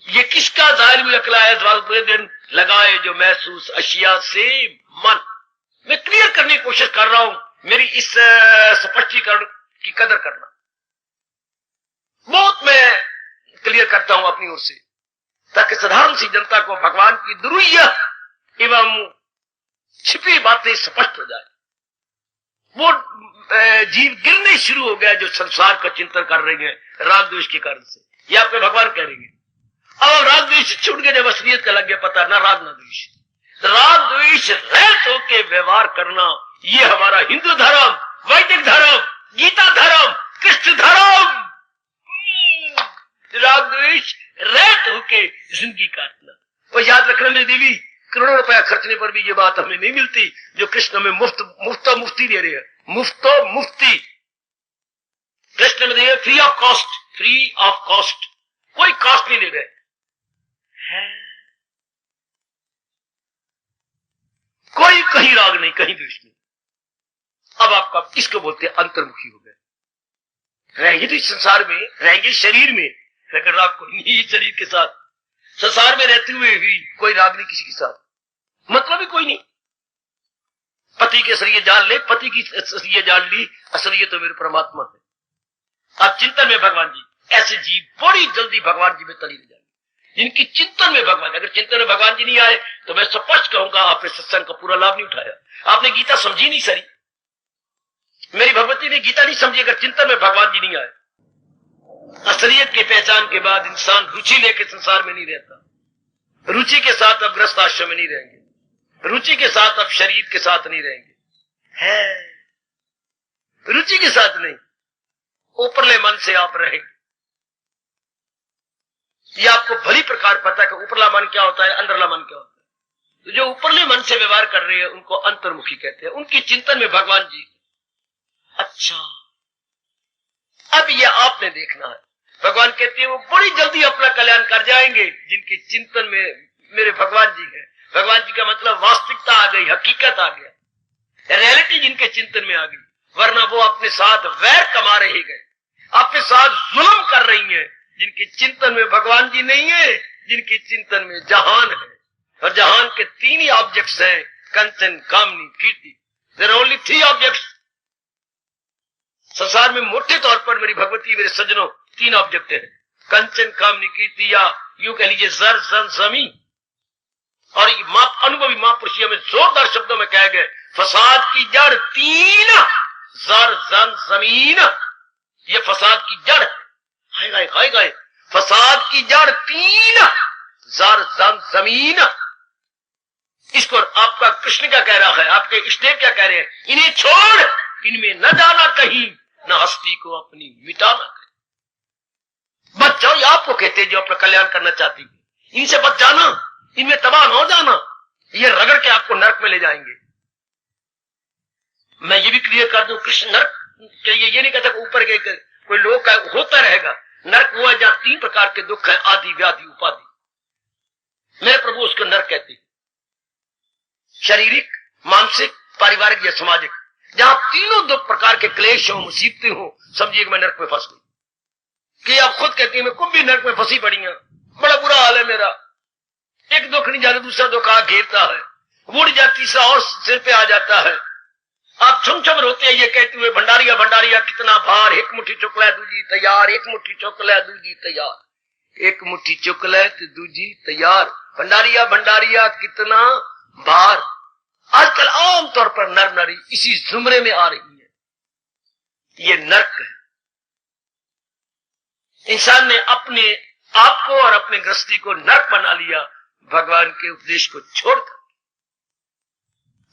[SPEAKER 2] ये किसका जायल हुई अक्ल है? पूरे दिन लगाए जो महसूस अशिया से मन। मैं क्लियर करने की कोशिश कर रहा हूं, मेरी इस स्पष्टीकरण की कदर करना। बहुत मैं क्लियर करता हूं अपनी ओर से, ताकि साधारण सी जनता को भगवान की दुरूह एवं छिपी बातें स्पष्ट हो जाए। वो जीव गिरने शुरू हो गया जो संसार का चिंतन कर रहे हैं राग द्वेष के कारण से। ये आपके भगवान कह रहे हैं। अब राग द्वेष छूट गए, जब असलियत का लग गया पता, ना राग ना द्वेष। राग द्वेष रहित होके व्यवहार करना, ये हमारा हिंदू धर्म, वैदिक धर्म, गीता धर्म, कृष्ण धर्म। राग द्वेष रहित होके जिंदगी काटना। तो याद रखना मेरी देवी, करोड़ों रुपया खर्चने पर भी ये बात हमें नहीं मिलती जो कृष्ण में मुफ्ती दे रहे हैं। मुफ्तो मुफ्ती कृष्ण में दे रहे, free of cost, free of cost, कोई कॉस्ट नहीं ले रहे। कोई कहीं राग नहीं, कहीं द्वेष नहीं। अब आपका इसको बोलते हैं अंतर्मुखी हो गए। रहेंगे तो इस संसार में, रहेंगे शरीर में, लेकिन राग कोई नहीं शरीर के साथ। संसार में रहते हुए भी कोई राग नहीं किसी के साथ, मतलब ही कोई नहीं। पति के असलियत जान ले, पति की असलियत जान ली, असलियत तो मेरे परमात्मा है। अब चिंतन में भगवान जी, ऐसे जीव बड़ी जल्दी भगवान जी में तली ले जाएंगे जिनकी चिंतन में भगवान। अगर चिंतन में भगवान जी नहीं आए तो मैं स्पष्ट कहूंगा आपने सत्संग का पूरा लाभ नहीं उठाया, आपने गीता समझी नहीं सरी। मेरी भगवती ने गीता नहीं समझी अगर चिंतन में भगवान जी नहीं आए। असलियत की पहचान के बाद इंसान रुचि लेके संसार में नहीं रहता। रुचि के साथ अब गृहस्थ आश्रम में नहीं रहेंगे, रुचि के साथ अब शरीर के साथ नहीं रहेंगे, है रुचि के साथ नहीं, ऊपरले मन से आप रहेंगे। ये आपको भली प्रकार पता है कि ऊपरला मन क्या होता है, अंदरला मन क्या होता है। तो जो ऊपरले मन से व्यवहार कर रहे हैं उनको अंतर्मुखी कहते हैं, उनकी चिंतन में भगवान जी। अच्छा, अब ये आपने देखना है। भगवान कहते हैं वो बड़ी जल्दी अपना कल्याण कर जाएंगे जिनके चिंतन में मेरे भगवान जी है। भगवान जी का मतलब वास्तविकता आ गई, हकीकत आ गया, रियलिटी जिनके चिंतन में आ गई। वरना वो अपने साथ वैर कमा रहे गए, अपने साथ जुल्म कर रही हैं जिनके चिंतन में भगवान जी नहीं है, जिनके चिंतन में जहान है। और जहान के 3 ही ऑब्जेक्ट्स हैं, कंचन, कामनी, कीर्ति। देयर आर ओनली 3 ऑब्जेक्ट्स संसार में। मोटे तौर पर मेरी भगवती, मेरे सज्जनों, 3 ऑब्जेक्ट है, कंचन, कामनी, कीर्ति, या यूं कह लीजिए जर, जन, जमीन। और अनुभवी महापुरुष में जोरदार शब्दों में कहे गए, फसाद की जड़ 3, जर, जन, जमीन। ये फसाद की जड़ है। हाय गाय, फसाद की जड़ 3, जर, जन, जमीन। इसको आपका कृष्ण क्या कह रहा है, आपके इष्टदेव क्या कह रहे हैं? इन्हें छोड़, इनमें न जाना कहीं, न हस्ती को अपनी मिटाना कहीं। बच जाओ, ये आपको कहते हैं जो अपना कल्याण करना चाहती है। इनसे बच जाना, इनमें तबाह न हो जाना, ये रगड़ के आपको नरक में ले जाएंगे। मैं ये भी क्लियर कर दूं, कृष्ण नरक के ये नहीं कहता ऊपर के कोई लोग का होता रहेगा। नरक वो है जहां 3 प्रकार के दुख है, आदि, व्याधि, उपाधि। मेरे प्रभु उसको नरक कहते हैं, शारीरिक, मानसिक, पारिवारिक या सामाजिक। जहां तीनों 2 प्रकार के क्लेश हो, मुसीबतें हो, समझिए कि मैं नरक में फंस गई। कि आप खुद कहती है मैं खुद भी नरक में फंसी पड़ी हूं, बड़ा बुरा हाल है मेरा, एक दुख नहीं जाता दूसरा दुख आ घेरता है, बुढ़ जाती तीसरा और सिर पे आ जाता है। आप छुम छुम रोते हैं ये कहते हुए, भंडारिया भंडारिया कितना भार, एक मुट्ठी चुक ले दूजी तैयार, एक मुट्ठी चुक ले दूजी तैयार, एक मुट्ठी चुक ले तो दूजी तैयार, भंडारिया भंडारिया कितना भार। आजकल आमतौर पर नर नारी इसी जुमरे में आ रही है। ये नरक है। इंसान ने अपने आप को और अपने गृहस्थी को नरक बना लिया भगवान के उपदेश को छोड़कर।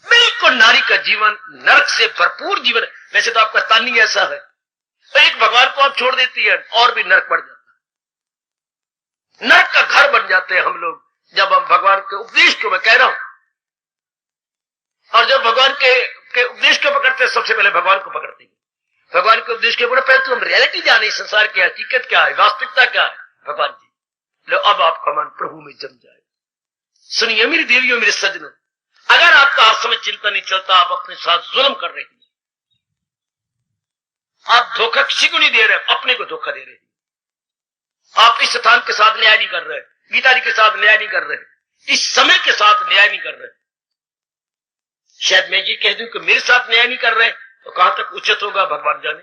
[SPEAKER 2] बिल्कुल नारी का जीवन नरक से भरपूर जीवन है। वैसे तो आपका तानी ऐसा है, तो एक भगवान को आप छोड़ देती है और भी नरक बढ़ जाता है। नरक का घर बन जाते हैं हम लोग जब हम भगवान के उपदेश को, मैं कह रहा हूं, और जब भगवान के उपदेश को पकड़ते हैं सबसे पहले भगवान को पकड़ते हैं। भगवान के उपदेश के पहले तो हम रियलिटी जाने, संसार की हकीकत क्या है, वास्तविकता क्या है। भगवान जी लो अब आपका मन प्रभु में जम जाए। सुनिए मेरी देवियों, मेरे सज्जनों, अगर आपका हर समय चिंता नहीं चलता, आप अपने साथ जुल्म कर रहे हैं, आप धोखा किसी को नहीं दे रहे, अपने को धोखा दे रहे हैं। आप इस स्थान के साथ न्याय नहीं कर रहे, गीता जी के साथ न्याय नहीं कर रहे, इस समय के साथ न्याय नहीं कर रहे। शायद मैं ये कह दूं कि मेरे साथ न्याय नहीं कर रहे तो कहां तक उचित होगा भगवान जाने।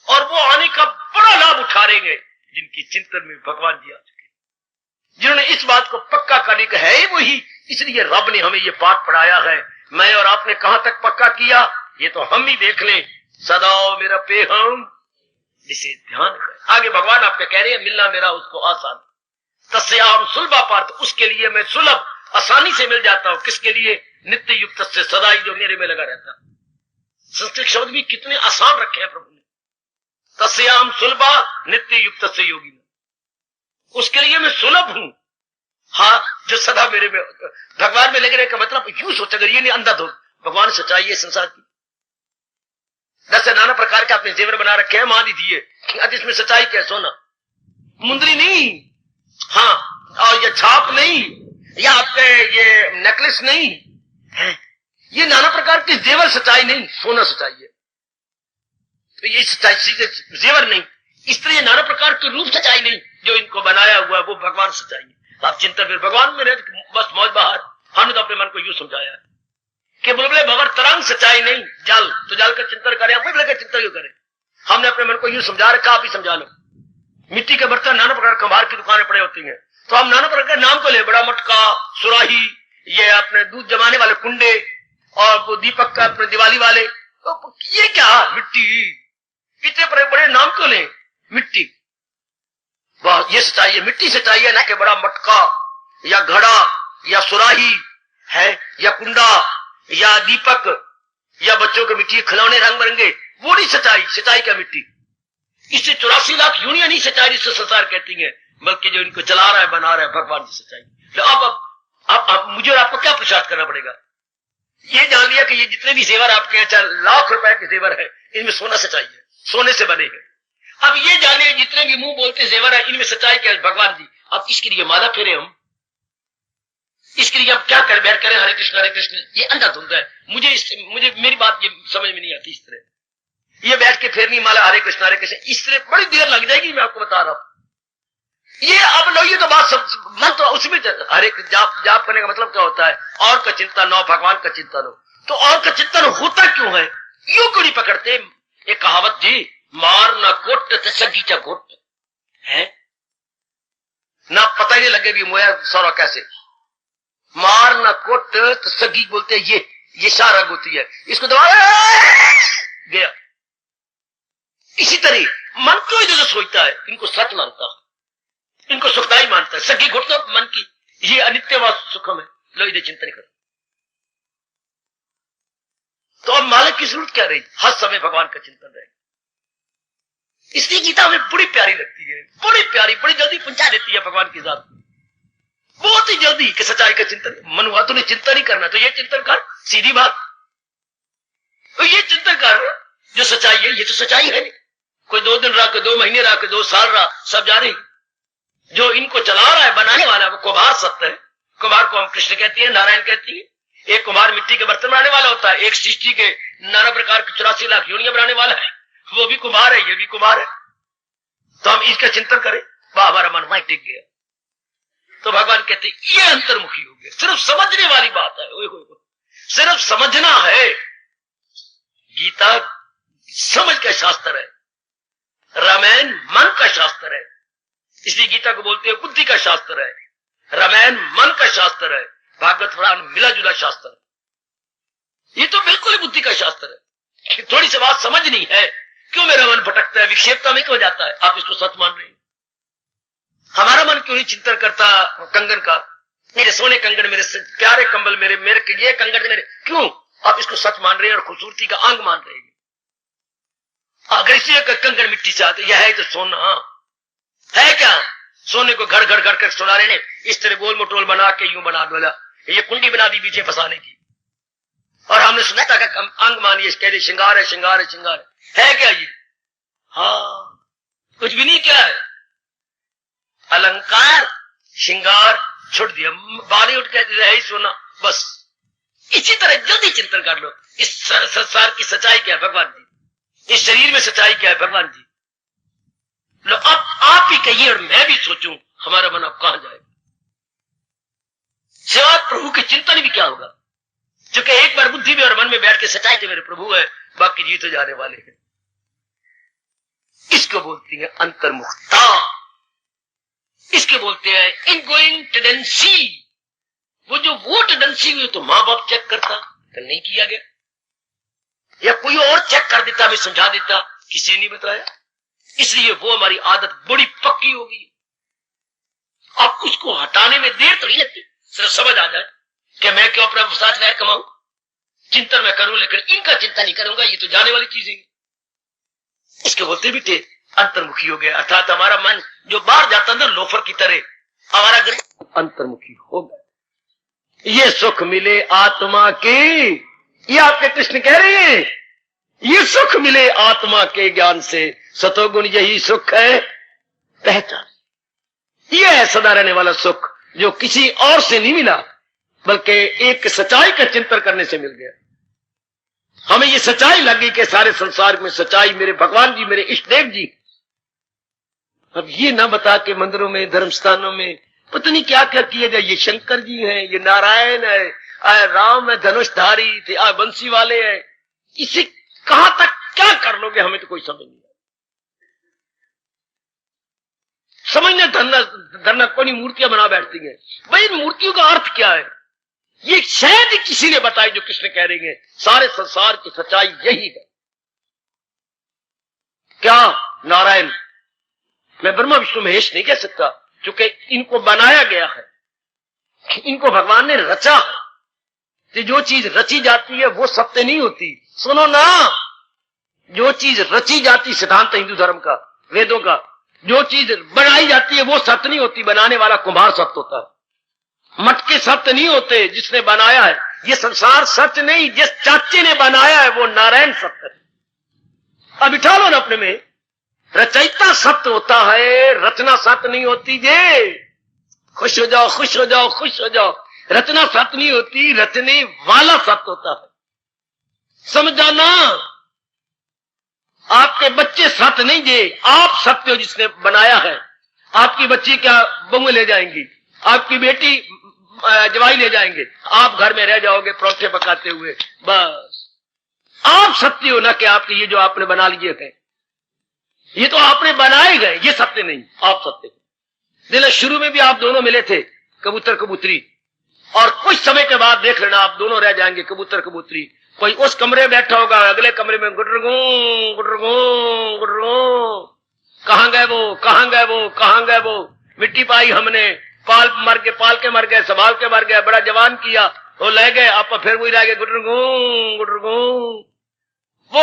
[SPEAKER 2] और वो आने का बड़ा लाभ उठा रहेंगे जिनकी चिंतन में भगवान जी आ चुके, जिन्होंने इस बात को पक्का करने का है वही, इसलिए रब ने हमें ये पाठ पढ़ाया है। मैं और आपने कहां तक पक्का किया ये तो हम ही देख लें। सदा मेरा पे हम जिसे ध्यान करें। आगे भगवान आपके कह रहे हैं मिलना मेरा उसको आसान, तस्याम सुलभा पार्थ, उसके लिए मैं सुलभ आसानी से मिल जाता हूं। किसके लिए? नित्य युक्त से, सदा ही जो मेरे में लगा रहता। संस्कृत शब्द भी कितने आसान रखे हैं प्रभु ने। तस्याम सुलभा नित्य युक्त से योगी, उसके लिए मैं सुलभ हूं। हाँ, जो सदा मेरे में भगवान में लगे रहने का मतलब यूं सोचा, अगर ये नहीं अंधा धो भगवान सच्चाई है संसार की। 10 नाना प्रकार के आपने जेवर बना रखे हैं, मान लीजिए आज इसमें सच्चाई क्या है? सोना, मुंदरी नहीं, हाँ, और ये छाप नहीं, या आपके ये नेकलेस नहीं है, ये नाना प्रकार के जेवर सच्चाई नहीं, सोना सच्चाई है। तो ये सच्चाई सीधे जेवर नहीं, इस तरह नाना प्रकार के रूप सच्चाई नहीं, जो इनको बनाया हुआ है वो भगवान सच्चाई है। आप चिंता फिर भगवान में रहते बस मौज बहार। हमने तो अपने मन को यूं समझाया है कि बुलबुले भंवर तरंग सच्चाई नहीं, जल तो जल का चिंतन करें, अपने का चिंतन क्यों करें। हमने अपने मन को यूं समझा रखा, आप भी समझा लो। मिट्टी के बर्तन नाना प्रकार कबार की दुकानें पड़े होती हैं, तो हम नाना प्रकार के नाम को ले, बड़ा मटका, सुराही, ये अपने दूध जमाने वाले कुंडे, और वो दीपक का अपने दिवाली वाले, तो ये क्या मिट्टी, इतने बड़े बड़े नाम क्यों ले? मिट्टी बस ये सच्चाई है, मिट्टी से चाहिए ना कि बड़ा मटका या घड़ा या सुराही है या कुंडा या दीपक या बच्चों के मिट्टी खिलौने रंग बिरंगे, वो नहीं सच्चाई। सच्चाई क्या? मिट्टी। इससे 84 लाख यूनियन ही सच्चाई जिससे संसार कहती है, बल्कि जो इनको चला रहा है बना रहा है भगवान की सच्चाई। तो अब मुझे और आपको क्या प्रसाद करना पड़ेगा? ये जान लिया कि ये जितने भी जेवर आपके हैं, चाहे लाख रुपए के जेवर है, इनमें सोना सच्चाई है, सोने से बने हैं। अब ये जानिए जितने भी मुंह बोलते जेवर है, इनमें सच्चाई क्या है? भगवान जी। अब इसके लिए माला फेरे हम, इसके लिए अब क्या कर बैठ करें हरे कृष्ण, ये अंधा धुंध है। मुझे मेरी बात ये समझ में नहीं आती। इस तरह ये बैठ के फेरनी माला हरे कृष्ण, इस तरह बड़ी देर लग जाएगी। मैं आपको बता रहा हूं ये अब लो, ये तो बात मन तो उसमें हरे जाप करने का मतलब क्या होता है? और का चिंतन हो, भगवान का चिंतन हो। तो और का चिंतन होता क्यों है? यूं क्यों नहीं पकड़ते? एक कहावत जी, मार ना कोट तो सगीचा घोट है ना, पता ही नहीं लगेगी मोया सौरा कैसे। मार ना कोट तो सगी बोलते हैं, ये सारा होती है, इसको दबा गया। इसी तरह मन क्यों इधर सोचता है? इनको सच मानता है, इनको सुखदाई मानता है। सगी घुट तो मन की ये अनित्यवाद सुखम है, लो इधर चिंतन करो। तो अब मालिक की जरूरत क्या रही? हर समय भगवान का चिंतन रहे। इसलिए गीता हमें बड़ी प्यारी लगती है, बड़ी प्यारी, बड़ी जल्दी पहुंचा देती है भगवान की जात, बहुत ही जल्दी कि सच्चाई का चिंतन। मन हुआ तूने चिंतन नहीं करना तो ये चिंतन कर, सीधी बात। तो ये चिंतन कर जो सच्चाई है, ये तो सच्चाई है नहीं। कोई 2 दिन रहा, कोई 2 महीने रहा, कोई 2 साल रहा, सब जा रही। जो इनको चला रहा है, बनाने वाला है, वो कुम्हार सत्य है। कुम्हार को हम कृष्ण कहती है, नारायण कहती है। एक कुम्हार मिट्टी के बर्तन बनाने वाला होता है, एक सृष्टि के नाना प्रकार के 84 लाख योनियां बनाने वाला है, वो भी कुम्हार है, ये भी कुम्हार है। तो हम इसका चिंतन करें, वह हमारा मन वहीं टिक गया। तो भगवान कहते ये अंतर्मुखी हो गया। सिर्फ समझने वाली बात है, सिर्फ समझना है। गीता समझ का शास्त्र है, रामायण मन का शास्त्र है। इसलिए गीता को बोलते हैं बुद्धि का शास्त्र है, रामायण मन का शास्त्र है, भागवत पुराण मिला जुला शास्त्र है। ये तो बिल्कुल ही बुद्धि का शास्त्र है। थोड़ी सी बात समझनी है, क्यों मेरा मन भटकता है, विक्षेपता में क्यों जाता है, आप इसको सच मान रहे हैं। हमारा मन क्यों नहीं चिंतन करता कंगन का, मेरे सोने कंगन, मेरे प्यारे कंबल, मेरे ये कंगन मेरे, क्यों आप इसको सच मान रहे हैं और खूबसूरती का अंग मान रहे हैं। अगर इसी कंगन मिट्टी से आते, यह है तो सोना है क्या? सोने को घर घर घर कर सोना रहे ने, इस तरह गोल मटोल बना के यूं बना दो, ये कुंडी बना दी पीछे फंसाने की, और हमने सुना था कि अंग मानिए, कह दे श्रृंगार है, श्रृंगार है, श्रृंगार है क्या ये? हाँ, कुछ भी नहीं। क्या है? अलंकार, श्रृंगार छोड़ दिया, बाली उठ के रहे सोना, बस। इसी तरह जल्दी चिंतन कर लो, इस संसार की सच्चाई क्या है भगवान जी, इस शरीर में सच्चाई क्या है भगवान जी। लो अब आप ही कहिए और मैं भी सोचूं, हमारा मन अब कहां जाएगा। सिवाय प्रभु के चिंतन भी क्या होगा, क्योंकि एक बार बुद्धि में और मन में बैठ के सच्चाई तो मेरे प्रभु है, बाकी जीत हो जाने वाले हैं। इसको बोलती है अंतर्मुखता, इसके बोलते हैं इनगोइंग टेंडेंसी। वो टेंडेंसी हुई तो माँ बाप चेक करता, तो नहीं किया गया, या कोई और चेक कर देता, मैं समझा देता, किसी ने नहीं बताया। इसलिए वो हमारी आदत बड़ी पक्की हो गई। अब उसको हटाने में देर तो नहीं लगती, सिर्फ समझ आ जाए कि मैं क्यों अपना साथ वैर कमाऊं। चिंतन मैं करूं, लेकिन इनका चिंता नहीं करूंगा, ये तो जाने वाली चीजें। इसके बोलते भी थे अंतर्मुखी हो गया, अर्थात हमारा मन जो बाहर जाता ना लोफर की तरह, हमारा अंतर्मुखी हो गया। ये सुख मिले आत्मा के, ये आपके कृष्ण कह रहे हैं, ये सुख मिले आत्मा के ज्ञान से, सतोगुण यही सुख है पहचान। यह है सदा रहने वाला सुख, जो किसी और से नहीं मिला, बल्कि एक सच्चाई का चिंतन करने से मिल गया। हमें ये सच्चाई लगी कि सारे संसार में सच्चाई मेरे भगवान जी, मेरे इष्ट देव जी। अब ये ना बता के मंदिरों में, धर्म स्थानों में पता नहीं क्या क्या किया जाए, ये शंकर जी हैं, ये नारायण है, राम है धनुषधारी थे, बंसी वाले हैं, इसे कहां तक क्या कर लोगे, हमें तो कोई समझ नहीं। समझने धरना कोई मूर्तियां बना बैठती हैं। भाई इन मूर्तियों का अर्थ क्या है, ये शायद ही किसी ने बताई जो कृष्ण कह रहे हैं। सारे संसार की सच्चाई यही है। क्या नारायण, मैं ब्रह्मा विष्णु महेश नहीं कह सकता, क्योंकि इनको बनाया गया है, इनको भगवान ने रचा है। तो जो चीज रची जाती है वो सत्य नहीं होती। सुनो ना, जो चीज रची जाती, सिद्धांत हिंदू धर्म का, वेदों का, जो चीज बनाई जाती है वो सत्य नहीं होती, बनाने वाला कुम्हार सत्य होता है। मटके सत्य नहीं होते, जिसने बनाया है। ये संसार सत्य नहीं, जिस चाचे ने बनाया है वो नारायण सत्य है। अब बिठा लो ना अपने में, रचयिता सत्य होता है, रचना सत्य नहीं होती। जे खुश हो जाओ, खुश हो जाओ, खुश हो जाओ। रचना सत्य नहीं होती, रचने वाला सत्य होता है। समझ जाना, आपके बच्चे सत्य नहीं जे, आप सत्य हो जिसने बनाया है। आपकी बच्ची क्या बंग ले जाएंगी, आपकी बेटी जवाई ले जाएंगे, आप घर में रह जाओगे परोठे पकाते हुए। बस आप सत्य हो, ना कि आपके ये जो आपने बना लिए थे, ये तो आपने बनाए गए, ये सत्य नहीं, आप सत्य हो। दिल शुरू में भी आप दोनों मिले थे, कबूतर कबूतरी, और कुछ समय के बाद देख लेना आप दोनों रह जाएंगे कबूतर कबूतरी। कोई उस कमरे में बैठा होगा, अगले कमरे में गुडरगू गुडरगू गुडरगू, कहां गए वो, कहां गए वो, कहां गए वो। मिट्टी पाई हमने, पाल के मर गए, संभाल के मर गए, बड़ा जवान किया, वो ले गए, आप फिर वही रह गए गुडरगू गुडरगू। वो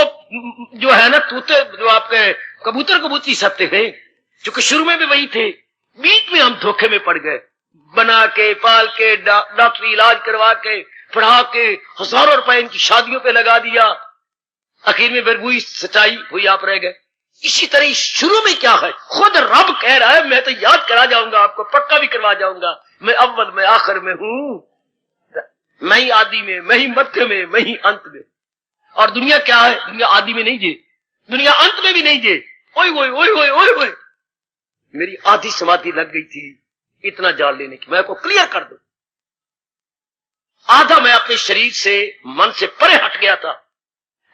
[SPEAKER 2] जो है ना तूते, जो आपके कबूतर कबूतरी सत्य है, क्योंकि शुरू में भी वही थे, बीच में हम धोखे में पड़ गए। बना के, पाल के, डॉक्टरी इलाज करवा के, पढ़ा के, हजारों रुपए इनकी शादियों पे लगा दिया, आखिर में फिर वही सच्चाई हुई, आप रह गए। इसी तरह शुरू में क्या है, खुद रब कह रहा है, मैं तो याद करा जाऊंगा आपको, पक्का भी करवा जाऊंगा, मैं अव्वल में आखिर में हूं, मैं ही आदि में, मैं ही मध्य में, मैं ही अंत में। और दुनिया क्या है, दुनिया आदि में नहीं जे, दुनिया अंत में भी नहीं जे। ओए ओए ओए ओए ओए ओए, मेरी आधी समाधि लग गई थी इतना जान लेने की। मैं आपको क्लियर कर दूं, आधा मैं अपने शरीर से, मन से परे हट गया था,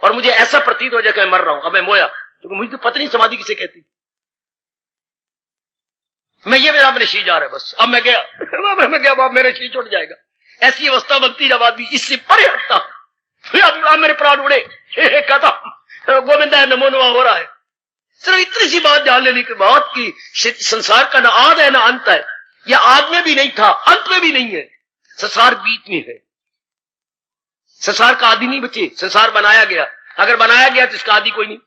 [SPEAKER 2] और मुझे ऐसा प्रतीत हो जाए कि मैं मर रहा हूं। अब मैं मोया, क्योंकि मुझे तो पता नहीं समाधि किसे कहती। मैं ये मेरा मेरे शरीर जा रहा है बस, अब मैं गया, मैं गया, अब मेरा शरीर छूट जाएगा। ऐसी अवस्था बनती जब आदमी इससे परे हटता, अब मेरे प्राण उड़े, कहता गोविंदा नमो नमः हो रहा है। सिर्फ इतनी सी बात जान लेने के बाद कि संसार का ना आद है ना अंत है, या आद में भी नहीं था, अंत में भी नहीं है, संसार बीच में है। संसार का आदि नहीं बचे, संसार बनाया गया, अगर बनाया गया तो इसका आदि कोई नहीं,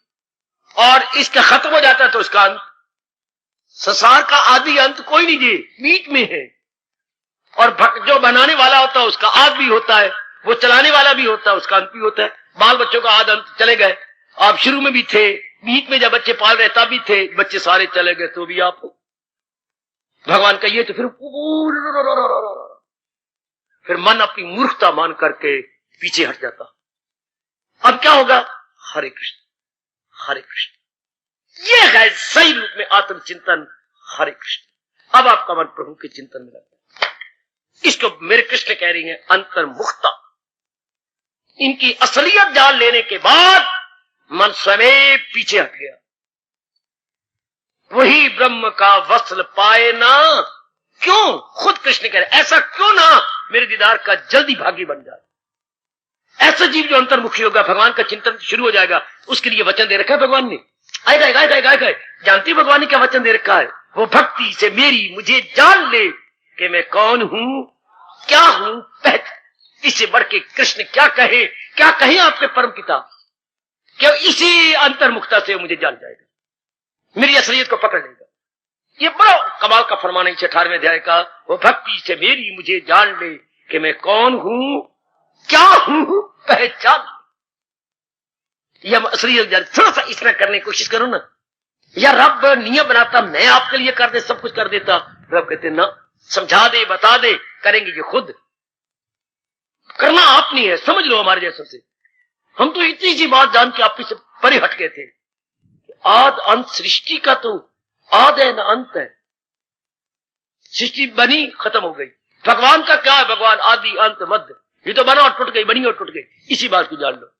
[SPEAKER 2] और इसका खत्म हो जाता तो इसका अंत। संसार का आदि अंत कोई नहीं जी, बीच में है। और जो बनाने वाला होता है उसका आद भी होता है, वो चलाने वाला भी होता है, उसका अंत भी होता है। बाल बच्चों का आद अंत चले गए, आप शुरू में भी थे, बीच में जब बच्चे पाल रहे तब भी थे, बच्चे सारे चले गए तो भी आप भगवान कहिए तो फिर मन अपनी मूर्खता मान करके पीछे हट जाता। अब क्या होगा, हरे कृष्ण हरे कृष्ण, ये है सही रूप में आत्मचिंतन, हरे कृष्ण। अब आपका मन प्रभु के चिंतन में रहता है। इसको मेरे कृष्ण कह रही है अंतर्मुखता। इनकी असलियत जान लेने के बाद मन स्वयं पीछे हट गया। वही ब्रह्म का वस्ल पाए ना, क्यों, खुद कृष्ण कह रहे, ऐसा क्यों ना मेरे दीदार का जल्दी भागी बन जाए। ऐसा जीव जो अंतर्मुखी होगा, भगवान का चिंतन शुरू हो जाएगा, उसके लिए वचन दे रखा है भगवान ने। आएगा जानती भगवान ने क्या वचन दे रखा है, वो भक्ति से मेरी मुझे जान ले कि मैं कौन हूं, क्या हूं, पहचान। इससे बढ़ के कृष्ण क्या कहे आपके परम पिता, क्या इसी अंतर्मुखता से मुझे जान जाएगा, मेरी असलियत को पकड़ लेगा। ये बड़ा कमाल का फरमान है 18वें अध्याय का, वो भक्ति से मेरी मुझे जान ले कि मैं कौन हूं, क्या हूं, पहचान। यह असलियत थोड़ा सा इस तरह करने की कोशिश करो ना, या रब नियम बनाता मैं आपके लिए कर दे, सब कुछ कर देता। रब कहते ना, समझा दे, बता दे, करेंगे ये खुद, करना आप नहीं है, समझ लो हमारे जैसों से। हम तो इतनी सी बात जान के आपसे परे हट गए थे। आद अंत सृष्टि का तो आद है ना अंत है, सृष्टि बनी खत्म हो गई। भगवान का क्या है, भगवान आदि अंत मध्य, ये तो बना और टूट गई, बनी और टूट गई, इसी बात को जान लो।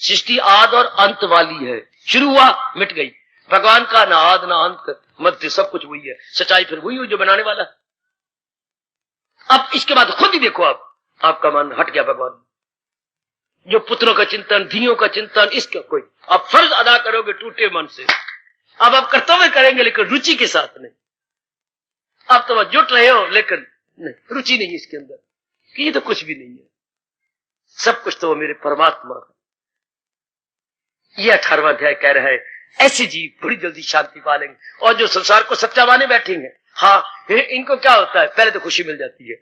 [SPEAKER 2] सृष्टि आद और अंत वाली है, शुरू हुआ मिट गई। भगवान का ना आद ना अंत मध्य, सब कुछ वही है, सच्चाई फिर वही हुई जो बनाने वाला। अब इसके बाद खुद ही देखो, आप आपका मन हट गया भगवान, जो पुत्रों का चिंतन, धियों का चिंतन, इसका कोई आप फर्ज अदा करोगे टूटे मन से। अब आप कर्तव्य करेंगे लेकिन रुचि के साथ नहीं। अब तो आप जुट रहे हो लेकिन नहीं, रुचि नहीं इसके अंदर कि ये तो कुछ भी नहीं है, सब कुछ तो मेरे परमात्मा है। ये 18वां अध्याय कह रहा है ऐसे जीव बड़ी जल्दी शांति पालेंगे। और जो संसार को सच्चा माने बैठेंगे, हाँ इनको क्या होता है, पहले तो खुशी मिल जाती है,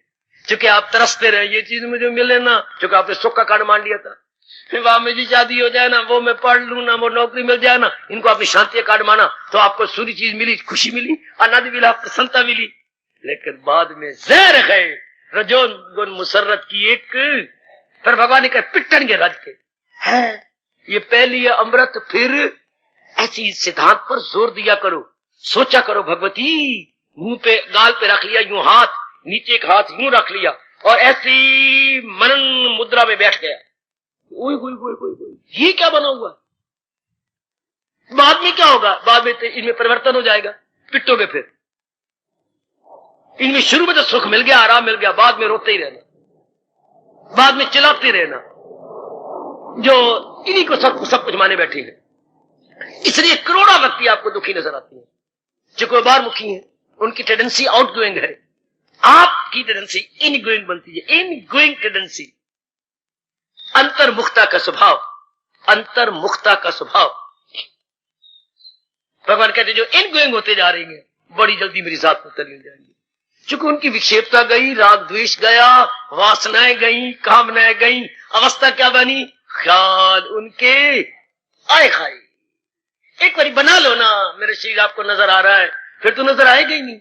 [SPEAKER 2] क्योंकि आप तरसते रहे ये चीज मुझे मिले ना, क्योंकि आपने सुख का कारण मान लिया था, फिर वहां मेरी शादी हो जाए ना, वो मैं पढ़ लू ना, वो नौकरी मिल जाए ना, इनको अपनी शांति का कार्ड माना तो आपको सूरी चीज मिली, खुशी मिली, आनंद मिला, प्रसन्नता मिली। लेकिन बाद में जहर है रजोन गुण मुसर्रत की एक, फिर भगवान ने कहा पिटन के रज के है, ये पहली है अमृत, फिर ऐसी सिद्धांत पर जोर दिया करो, सोचा करो भगवती, मुंह पे गाल पे रख लिया यूं हाथ, नीचे एक हाथ यूं रख लिया और ऐसी मनन मुद्रा में बैठ गया। ये क्या बना हुआ, बाद में क्या होगा, बाद में तो इनमें परिवर्तन हो जाएगा, पिटोगे फिर। इनमें शुरू में तो सुख मिल गया, आराम मिल गया, बाद में रोते ही रहना, बाद में चिल्लाते रहना, जो इन्हीं को सब कुछ माने बैठे हैं। इसलिए करोड़ों व्यक्ति आपको दुखी नजर आती है, जो कोई बार मुखी है, उनकी टेंडेंसी आउट गोइंग है, आपकी टेंडेंसी इन गोइंग बनती है, इन गोइंग टेंडेंसी। अंतर्मुखता का स्वभाव, अंतर्मुखता का स्वभाव, भगवान कहते जो इन गोइंग होते जा रहे हैं बड़ी जल्दी मेरी जात में तल्लीन जाएंगे। चूंकि उनकी विक्षेपता गई, राग द्वेष गया, वासनाएं गई, कामनाएं गई, अवस्था क्या बनी, ख्याल उनके आए खाए। एक बारी बना लो ना, मेरे शरीर आपको नजर आ रहा है, फिर तो नजर आएगा ही नहीं।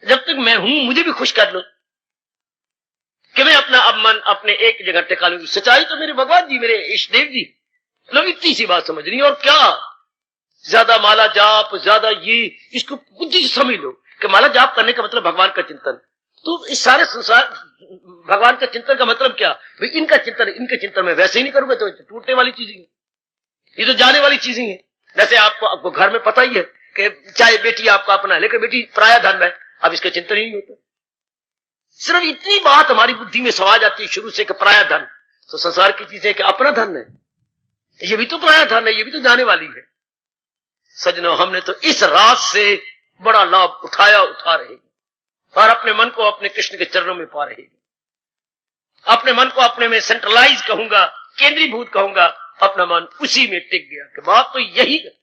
[SPEAKER 2] जब तक मैं हूं मुझे भी खुश कर लो कि मैं अपना अब मन अपने एक जगह टिका लूं। सच्चाई तो मेरे भगवान जी, मेरे इष्ट देव जी, लोग इतनी सी बात समझ रही। और क्या ज्यादा माला जाप, ज्यादा ये, इसको बुद्धि से समझ लो कि माला जाप करने का मतलब भगवान का चिंतन। तो इस सारे संसार भगवान का चिंतन का मतलब क्या भाई, इनका चिंतन मैं वैसे ही नहीं करूंगा तो टूटने वाली चीजें हैं, ये तो जाने वाली चीजें हैं। जैसे आपको घर में पता ही है कि चाहे बेटी आपका अपना है लेकिन बेटी पराया धन है, अब इसका चिंतन ही नहीं होता। सिर्फ इतनी बात हमारी बुद्धि में समा जाती है शुरू से कि पराया धन, तो संसार की चीजें कि अपना धन है, ये भी तो पराया धन है, ये भी तो जाने वाली है। सजनों, हमने तो इस रात से बड़ा लाभ उठा रहे हैं और अपने मन को अपने कृष्ण के चरणों में पा रहे हैं। अपने मन को अपने में सेंट्रलाइज कहूंगा, केंद्रीभूत कहूंगा, अपना मन उसी में टिक गया कि बात तो यही है।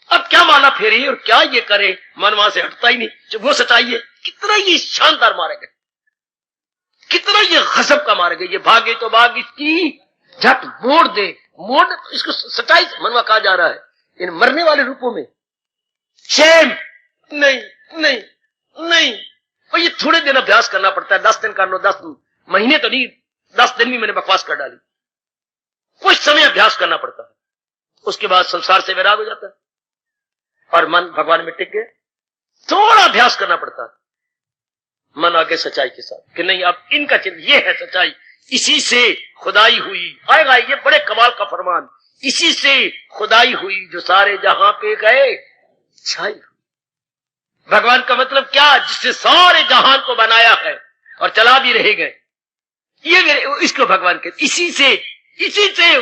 [SPEAKER 2] अब क्या माला फेरे और क्या ये करे, मन वहां से हटता ही नहीं। जब वो सच्चाई है, कितना ये शानदार मारे गए, कितना ये गजब का मारे गए। ये भागे तो भाग इसकी झट मोड़ दे, तो इसको सच्चाई से मनवा कहा जा रहा है इन मरने वाले रूपों में। शेम नहीं नहीं नहीं, और ये थोड़े दिन अभ्यास करना पड़ता है। 10 दिन कर लो, 10 महीने तो नहीं, 10 दिन भी मैंने बकवास कर डाली। कुछ समय अभ्यास करना पड़ता है, उसके बाद संसार से वैराग हो जाता है और मन भगवान में टिक गए। थोड़ा अभ्यास करना पड़ता है, मन आगे सच्चाई के साथ कि नहीं अब इनका चिन्ह ये है सच्चाई, इसी से खुदाई हुई। आएगा ये बड़े कमाल का फरमान, इसी से खुदाई हुई जो सारे जहां पे गए छाई। भगवान का मतलब क्या, जिससे सारे जहान को बनाया है और चला भी रहे गए, ये इसको भगवान के इसी से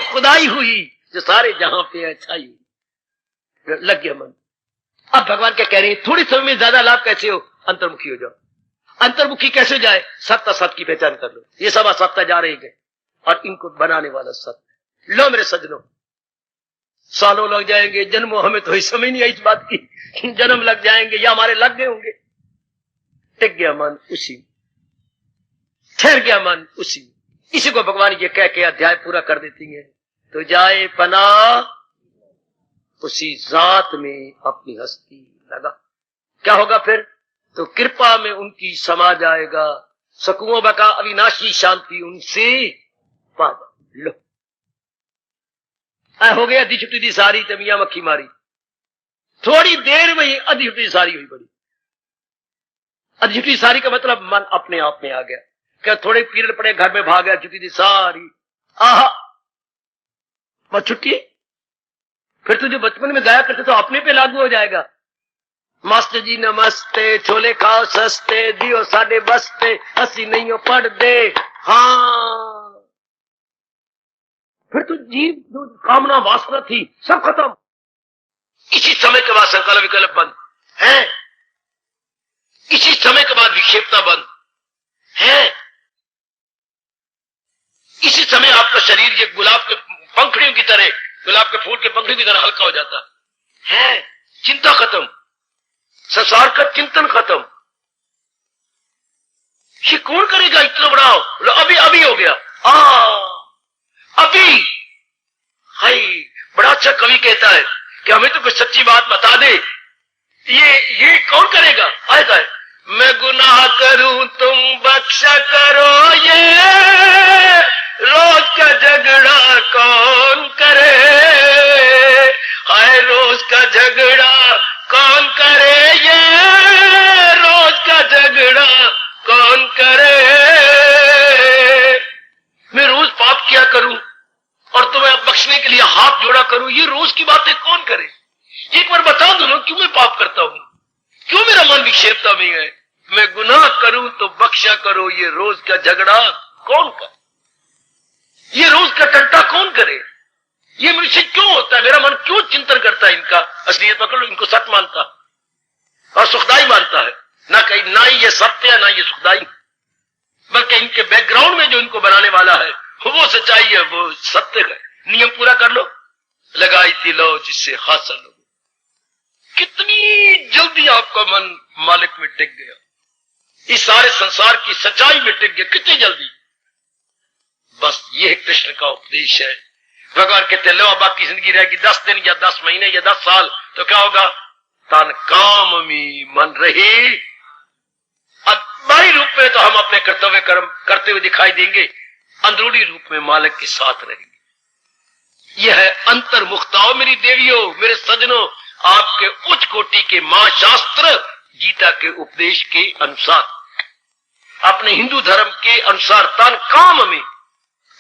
[SPEAKER 2] खुदाई हुई जो सारे जहां पे छाई हुई। लग गया मन। अब भगवान क्या कह रहे हैं, थोड़ी समय में ज्यादा लाभ कैसे हो, अंतर्मुखी हो जाओ। अंतर्मुखी कैसे जाए, सत्ता सत्य की पहचान कर लो। ये सब असत्ता जा रही है और इनको बनाने वाला सत्य। लो मेरे सज्जनों, सालों लग जाएंगे, जन्मों, हमें तो समझ नहीं आई इस बात की, जन्म लग जाएंगे या हमारे लग गए होंगे। टिक गया मन उसी, ठहर गया मन उसी। इसी को भगवान ये कह के अध्याय पूरा कर देती है। तो जाए पना उसी जात में अपनी हस्ती लगा। क्या होगा फिर, तो कृपा में उनकी समा जाएगा, सकुओं बका अविनाशी शांति उनसे पावा। लो हो गया, अधी छुट्टी दी सारी ते मियां मक्खी मारी। थोड़ी देर में ही अधी छुट्टी सारी हुई बड़ी। अधी छुट्टी सारी का मतलब मन अपने आप में आ गया। क्या थोड़े पीरियड पड़े, घर में भाग गया, छुट्टी दी सारी, आहा बस छुट्टी। फिर तो जो बचपन में गाया करते तो अपने पे लागू हो जाएगा। मास्टर जी नमस्ते, छोले खाओ सस्ते, दियो साडे बस्ते, हसी नहीं हो पढ़ दे। हाँ, फिर तो जीव जो कामना वासना थी सब खत्म। इसी समय के बाद संकल्प विकल्प बंद है, इसी समय के बाद विक्षेपता बंद है, इसी समय आपका शरीर ये गुलाब के पंखड़ियों की तरह, गुलाब के फूल के पंखड़ियों की तरह हल्का हो जाता है। चिंता खत्म, संसार का चिंतन खत्म। ये कौन करेगा इतना बड़ा, अभी हो गया। अभी हाय, बड़ा अच्छा कवि कहता है कि हमें तो कुछ सच्ची बात बता दे, ये कौन करेगा। आएगा, मैं गुनाह करूं तुम बख्शा करो, ये रोज का झगड़ा कौन करे। हाय रोज का झगड़ा कौन करे, ये रोज का झगड़ा कौन करे। मैं रोज पाप किया करूं और तुम्हें बख्शने के लिए हाथ जोड़ा करूं, ये रोज की बातें कौन करे। एक बार बता दो ना, क्यों मैं पाप करता हूं, क्यों मेरा मन विक्षेपता में है। मैं गुनाह करूं तो बख्शा करो, ये रोज का झगड़ा कौन करे, ये रोज का टंटा कौन करे। ये मुझसे क्यों होता है, मेरा मन क्यों चिंतन करता है इनका। असलियत पकड़ लो, इनको सत्य मानता और सुखदाई मानता है, ना ही ये सत्य है ना ये सुखदाई, बल्कि इनके बैकग्राउंड में जो इनको बनाने वाला है वो सच्चाई है, वो सत्य है। नियम पूरा कर लो, लगाई थी लो जिससे हासिल हो। कितनी जल्दी आपका मन मालिक में टिक गया, इस सारे संसार की सच्चाई में टिक गया, कितनी जल्दी। बस ये कृष्ण का उपदेश है। भगवान कहते लो बाकी जिंदगी रहेगी 10 दिन या 10 महीने या 10 साल, तो क्या होगा? तन काम में मन रहे। अब बाहरी रूप में तो हम अपने कर्तव्य कर्म करते हुए दिखाई देंगे, अंदरूनी रूप में मालिक के साथ रहेंगे। यह है अंतर्मुखताओं मेरी देवियों, मेरे सजनों, आपके उच्च कोटि के महाशास्त्र गीता के उपदेश के अनुसार, अपने हिंदू धर्म के अनुसार तन काम में,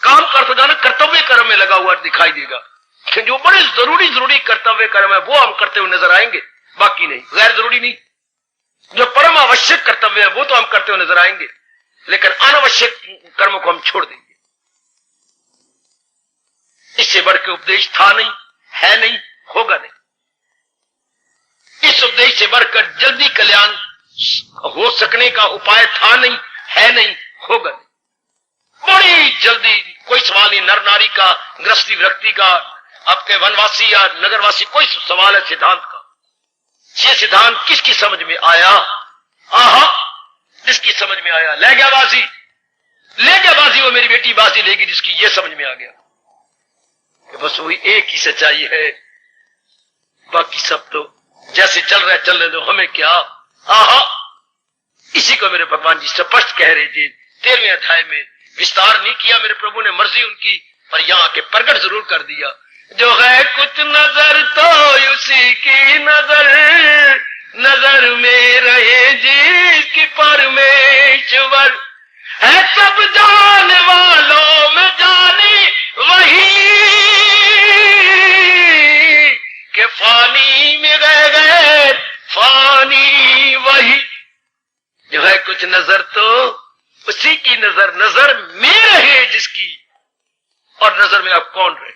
[SPEAKER 2] काम कर सका ना, कर्तव्य कर्म में लगा हुआ दिखाई देगा। जो बड़े जरूरी कर्तव्य कर्म है वो हम करते हुए नजर आएंगे, बाकी नहीं। गैर जरूरी नहीं, जो परम आवश्यक कर्तव्य है वो तो हम करते हुए नजर आएंगे, लेकिन अनावश्यक कर्मों को हम छोड़ देंगे। इससे बढ़ के उपदेश था नहीं, है नहीं, होगा नहीं। इस उपदेश से बढ़कर जल्दी कल्याण हो सकने का उपाय था नहीं, है नहीं, होगा नहीं। बड़ी जल्दी, कोई सवाल नहीं, नर नारी का, गृहस्थी व्यक्ति का, आपके वनवासी या नगरवासी, कोई सवाल है सिद्धांत का। ये सिद्धांत किसकी समझ में आया? आहा, जिसकी समझ में आया। ले गया बाजी, ले गया बाजी, वो मेरी बेटी बाजी लेगी जिसकी ये समझ में आ गया कि बस वही एक ही सच्चाई है, बाकी सब तो जैसे चल रहा है चलने दो, हमें क्या। आहा, इसी को मेरे भगवान जी स्पष्ट कह रहे थे 13वें अध्याय में। विस्तार नहीं किया मेरे प्रभु ने, मर्जी उनकी, पर यहां के प्रकट जरूर कर दिया। जो है कुछ नजर तो उसी की नजर, नजर में रहे जिसकी परमेश्वर है। सब जाने वालों में जाने वही, के फानी में रह गए फानी वही। जो है कुछ नजर तो उसी की नजर, नजर में रहे जिसकी, और नजर में अब कौन रहे?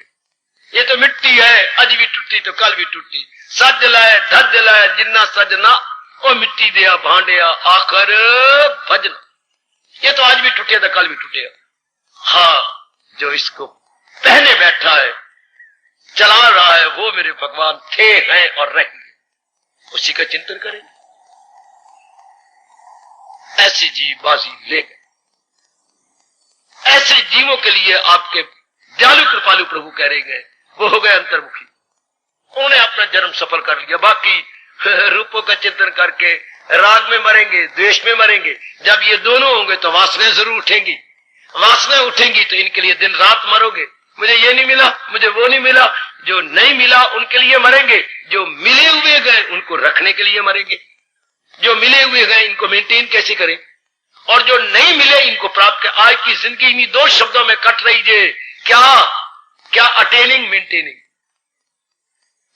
[SPEAKER 2] ये तो मिट्टी है, आज भी टूटी तो कल भी टूटी। सज लाए धज लाए जिन्ना सजना, ओ मिट्टी दिया भांडिया आखर भजना। ये तो आज भी टूटे तो कल भी टूटेगा। हाँ, जो इसको पहने बैठा है, चला रहा है, वो मेरे भगवान थे, हैं और रहेंगे, उसी का चिंतन करें। ऐसे जीव बाजी ले गए। ऐसे जीवों के लिए आपके दयालु कृपालु प्रभु कह रहे गए, वो हो गए अंतर्मुखी, उन्होंने अपना जन्म सफल कर लिया। बाकी रूपों का चिंतन करके राग में मरेंगे, द्वेष में मरेंगे। जब ये दोनों होंगे तो वासनाएं जरूर उठेंगी, वासनाएं उठेंगी तो इनके लिए दिन रात मरोगे। मुझे ये नहीं मिला, मुझे वो नहीं मिला। जो नहीं मिला उनके लिए मरेंगे, जो मिले हुए गए उनको रखने के लिए मरेंगे। जो मिले हुए गए इनको मेंटेन कैसे करें, और जो नहीं मिले इनको प्राप्त कर। आज की जिंदगी इन्हीं 2 शब्दों में कट रही है, क्या अटेनिंग, मेंटेनिंग।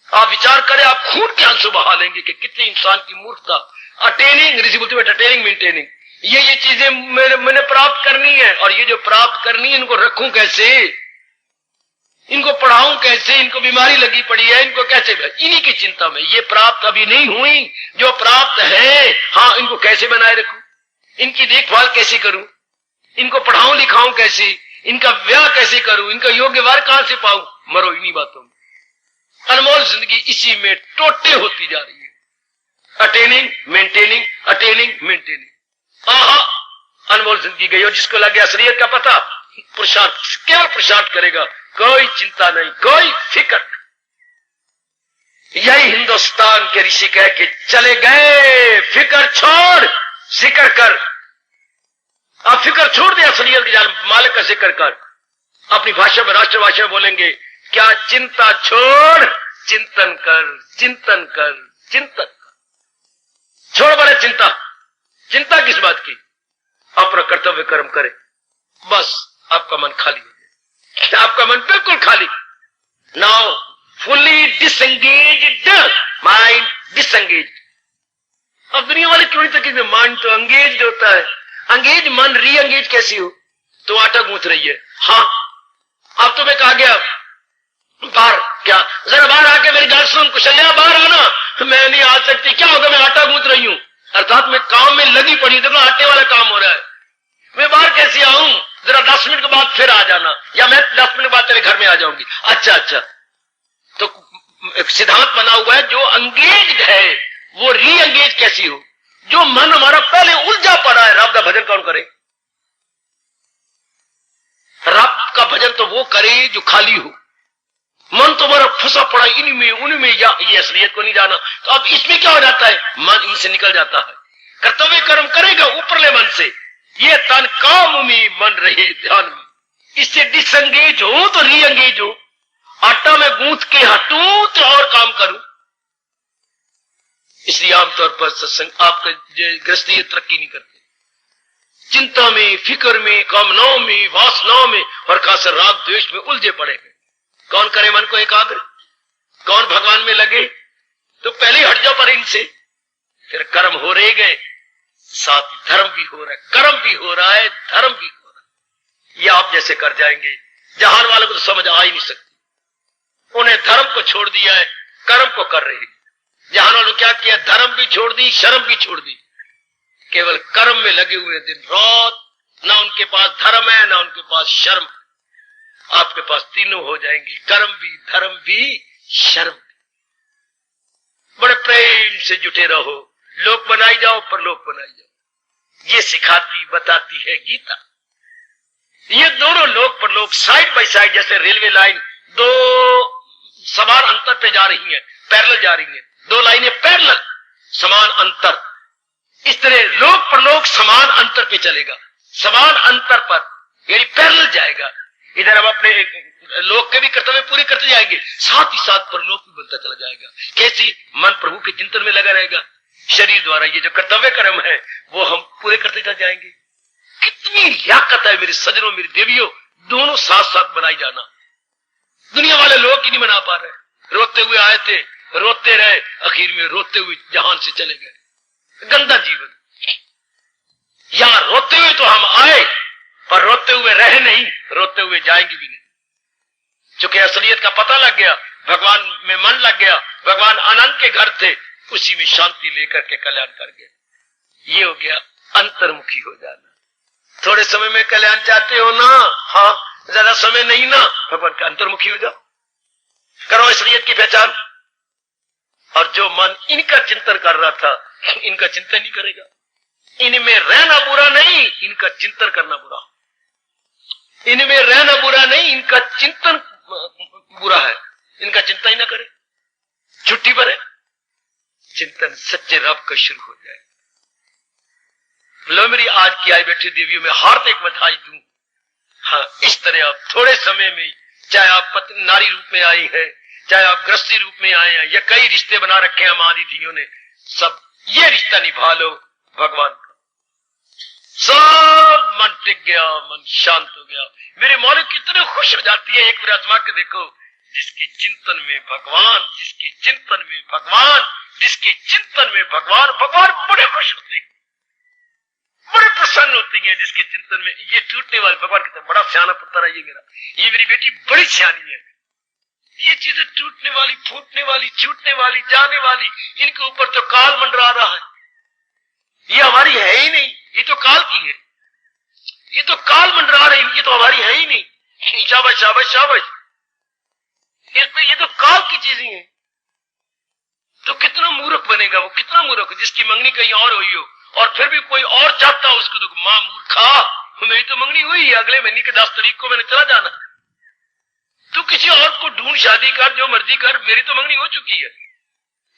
[SPEAKER 2] आप विचार करें, आप खून के आंसू बहा लेंगे कि कितने इंसान की मूर्खता। अटेनिंग, रिजिबल अटेनिंग, मेंटेनिंग, ये चीजें मैंने प्राप्त करनी है, और ये जो प्राप्त करनी है इनको रखूं कैसे, इनको पढ़ाऊं कैसे, इनको बीमारी लगी पड़ी है, इनको कैसे, इन्हीं की चिंता में। ये प्राप्त अभी नहीं हुई, जो प्राप्त है, हाँ, इनको कैसे बनाए रखूं, इनकी देखभाल कैसे करूं, इनको पढ़ाऊं लिखाऊं कैसे, इनका ब्याह कैसे करूं, इनका योग्य वर कहां से पाऊं। मरो इन्हीं बातों में। अनमोल जिंदगी इसी में टोटे होती जा रही है। Attaining, maintaining, attaining, maintaining. आहा, अनमोल जिंदगी गई। और जिसको लग गया असलियत का पता, पुरुषार्थ, केवल पुरुषार्थ करेगा, कोई चिंता नहीं, कोई फिक्र नहीं। यही हिंदुस्तान के ऋषि कह के चले गए, फिक्र छोड़, जिक्र कर। अब फिक्र छोड़ दिया, असलियत की मालिक का जिक्र कर। अपनी भाषा में, राष्ट्रभाषा में बोलेंगे, क्या चिंता छोड़, चिंतन कर, चिंतन कर, चिंतन कर। छोड़ बड़े चिंता। चिंता किस बात की? अपना कर्तव्य कर्म करे, बस आपका मन खाली हो जाए, आपका मन बिल्कुल खाली। Now fully disengaged mind, disengaged. अब दुनिया वाले क्यों नहीं तक माइंड तो एंगेज होता है। एंगेज मन री एंगेज कैसी हो? तो आटा गूंथ रही है। हाँ, अब तुम्हें कहा गया बाहर, क्या जरा बाहर आके मेरी गाल सुन, कुशल्या बाहर आना। मैं नहीं आ सकती। क्या होगा, मैं आटा गूंथ रही हूं, अर्थात मैं काम में लगी पड़ी। देखो आटे वाला काम हो रहा है, मैं बाहर कैसे आऊं? जरा 10 मिनट के बाद फिर आ जाना, या मैं 10 मिनट बाद तेरे घर में आ जाऊंगी। अच्छा, तो एक सिद्धांत बना हुआ है, जो अंगेज है वो री अंगेज कैसी हो? जो मन हमारा पहले उलझा पड़ा है, रब का भजन कौन करे? रब का भजन तो वो करे जो खाली हो। मन तो हमारा फंसा पड़ा इनमें उनमें, या ये असलियत को नहीं जाना। तो अब इसमें क्या हो जाता है? मन इनसे निकल जाता है। कर्तव्य कर्म करेगा ऊपरले मन से, ये तन काम में मन रहे ध्यान में। इससे डिसंगेज हो तो री अंगेज हो। आटा में गूंथ के हटूं तो और काम करूं। इसलिए आमतौर पर सत्संग आपका गृहस्थी तरक्की नहीं करते। चिंता में, फिक्र में, कामनाओं में, वासनाओं में और खास राग द्वेष में उलझे पड़े हैं। कौन करे मन को एकाग्र? कौन भगवान में लगे? तो पहले हट जाओ पर इनसे, फिर कर्म हो रहे गए, साथ ही धर्म भी हो रहा है, कर्म भी हो रहा है, धर्म भी हो रहा है। ये आप जैसे कर जाएंगे, जहान वालों को तो समझ आ ही नहीं सकती। उन्हें धर्म को छोड़ दिया है, कर्म को कर रहे हैं। जहान वालों क्या किया? धर्म भी छोड़ दी, शर्म भी छोड़ दी, केवल कर्म में लगे हुए दिन रात। ना उनके पास धर्म है, ना उनके पास शर्म। आपके पास तीनों हो जाएंगे, कर्म भी, धर्म भी, शर्म भी। बड़े प्रेम से जुटे रहो, लोक बनाई जाओ, परलोक बनाई जाओ। ये सिखाती बताती है गीता। ये दोनों लोक परलोक साइड बाय साइड, जैसे रेलवे लाइन दो समान अंतर पे जा रही है, पैरेलल जा रही है, दो लाइनें पैरेलल, समान अंतर। इस तरह लोक परलोक समान अंतर पे चलेगा, समान अंतर पर यानी पैरेलल जाएगा। इधर हम अपने लोक के भी कर्तव्य पूरे करते जाएंगे, साथ ही साथ परलोक भी बनता चला जाएगा। कैसी? मन प्रभु के चिंतन में लगा रहेगा। शरीर द्वारा ये जो कर्तव्य कर्म है वो हम पूरे करते चले जाएंगे। कितनी लियाकत है मेरे सज्जनों, मेरी देवियों, दोनों साथ साथ बनाई जाना। दुनिया वाले लोग ही नहीं बना पा रहे। रोते हुए आए थे, रोते रहे, आखिर में रोते हुए जहान से चले गए। गंदा जीवन। यहां रोते हुए तो हम आए, पर रोते हुए रहे नहीं, रोते हुए जाएंगे भी नहीं। चूंकि असलियत का पता लग गया, भगवान में मन लग गया, भगवान आनंद के घर थे, उसी में शांति लेकर के कल्याण कर गए। ये हो गया अंतर्मुखी हो जाना। थोड़े समय में कल्याण चाहते हो ना? हाँ, ज्यादा समय नहीं ना, भगवान का अंतर्मुखी हो जाओ, करो असलियत की पहचान। और जो मन इनका चिंतन कर रहा था, इनका चिंतन नहीं करेगा। इनमें रहना बुरा नहीं, इनका चिंतन करना बुरा। इनमें रहना बुरा नहीं, इनका चिंतन बुरा है। इनका चिंता ही ना करे, छुट्टी पर है। चिंतन सच्चे रब का शुरू हो जाए। लो मेरी आज की आई बैठी देवियों में हार्दिक बधाई दूं। हाँ, इस तरह आप थोड़े समय में, चाहे आप नारी रूप में आई है, चाहे आप गृहस्थी रूप में आए हैं, या कई रिश्ते बना रखे हैं हमारी धियों ने, सब ये रिश्ता निभा लो भगवान का। सब मन टिक गया, मन शांत हो गया। मेरे मौलिक कितने खुश हो जाती है। एक बार आजमा के देखो, जिसके चिंतन में भगवान, जिसके चिंतन में भगवान, जिसके चिंतन में भगवान, भगवान बड़े खुश होते हैं, बड़े प्रसन्न होती है। जिसके चिंतन में ये टूटने वाले भगवान कहते हैं, बड़ा सियाना पुत्र है ये मेरी बेटी बड़ी सियानी है। ये चीजें टूटने वाली, फूटने वाली, छूटने वाली, जाने वाली, इनके ऊपर तो काल मंडरा रहा है। ये हमारी है ही नहीं, ये तो काल की है। ये तो काल मंडरा रही, ये तो हमारी है ही नहीं। शाबाश शाबाश शाबाश, ये तो काल की चीजें हैं। तो कितना मूर्ख बनेगा वो, कितना मूर्ख, जिसकी मंगनी कहीं और हुई हो और फिर भी कोई और चाहता हो उसको। तो मां मूर्खा, मेरी तो मंगनी हुई है, अगले महीने के 10 तारीख को मैंने चला जाना। तू किसी और को ढूंढ, शादी कर, जो मर्जी कर, मेरी तो मंगनी हो चुकी है।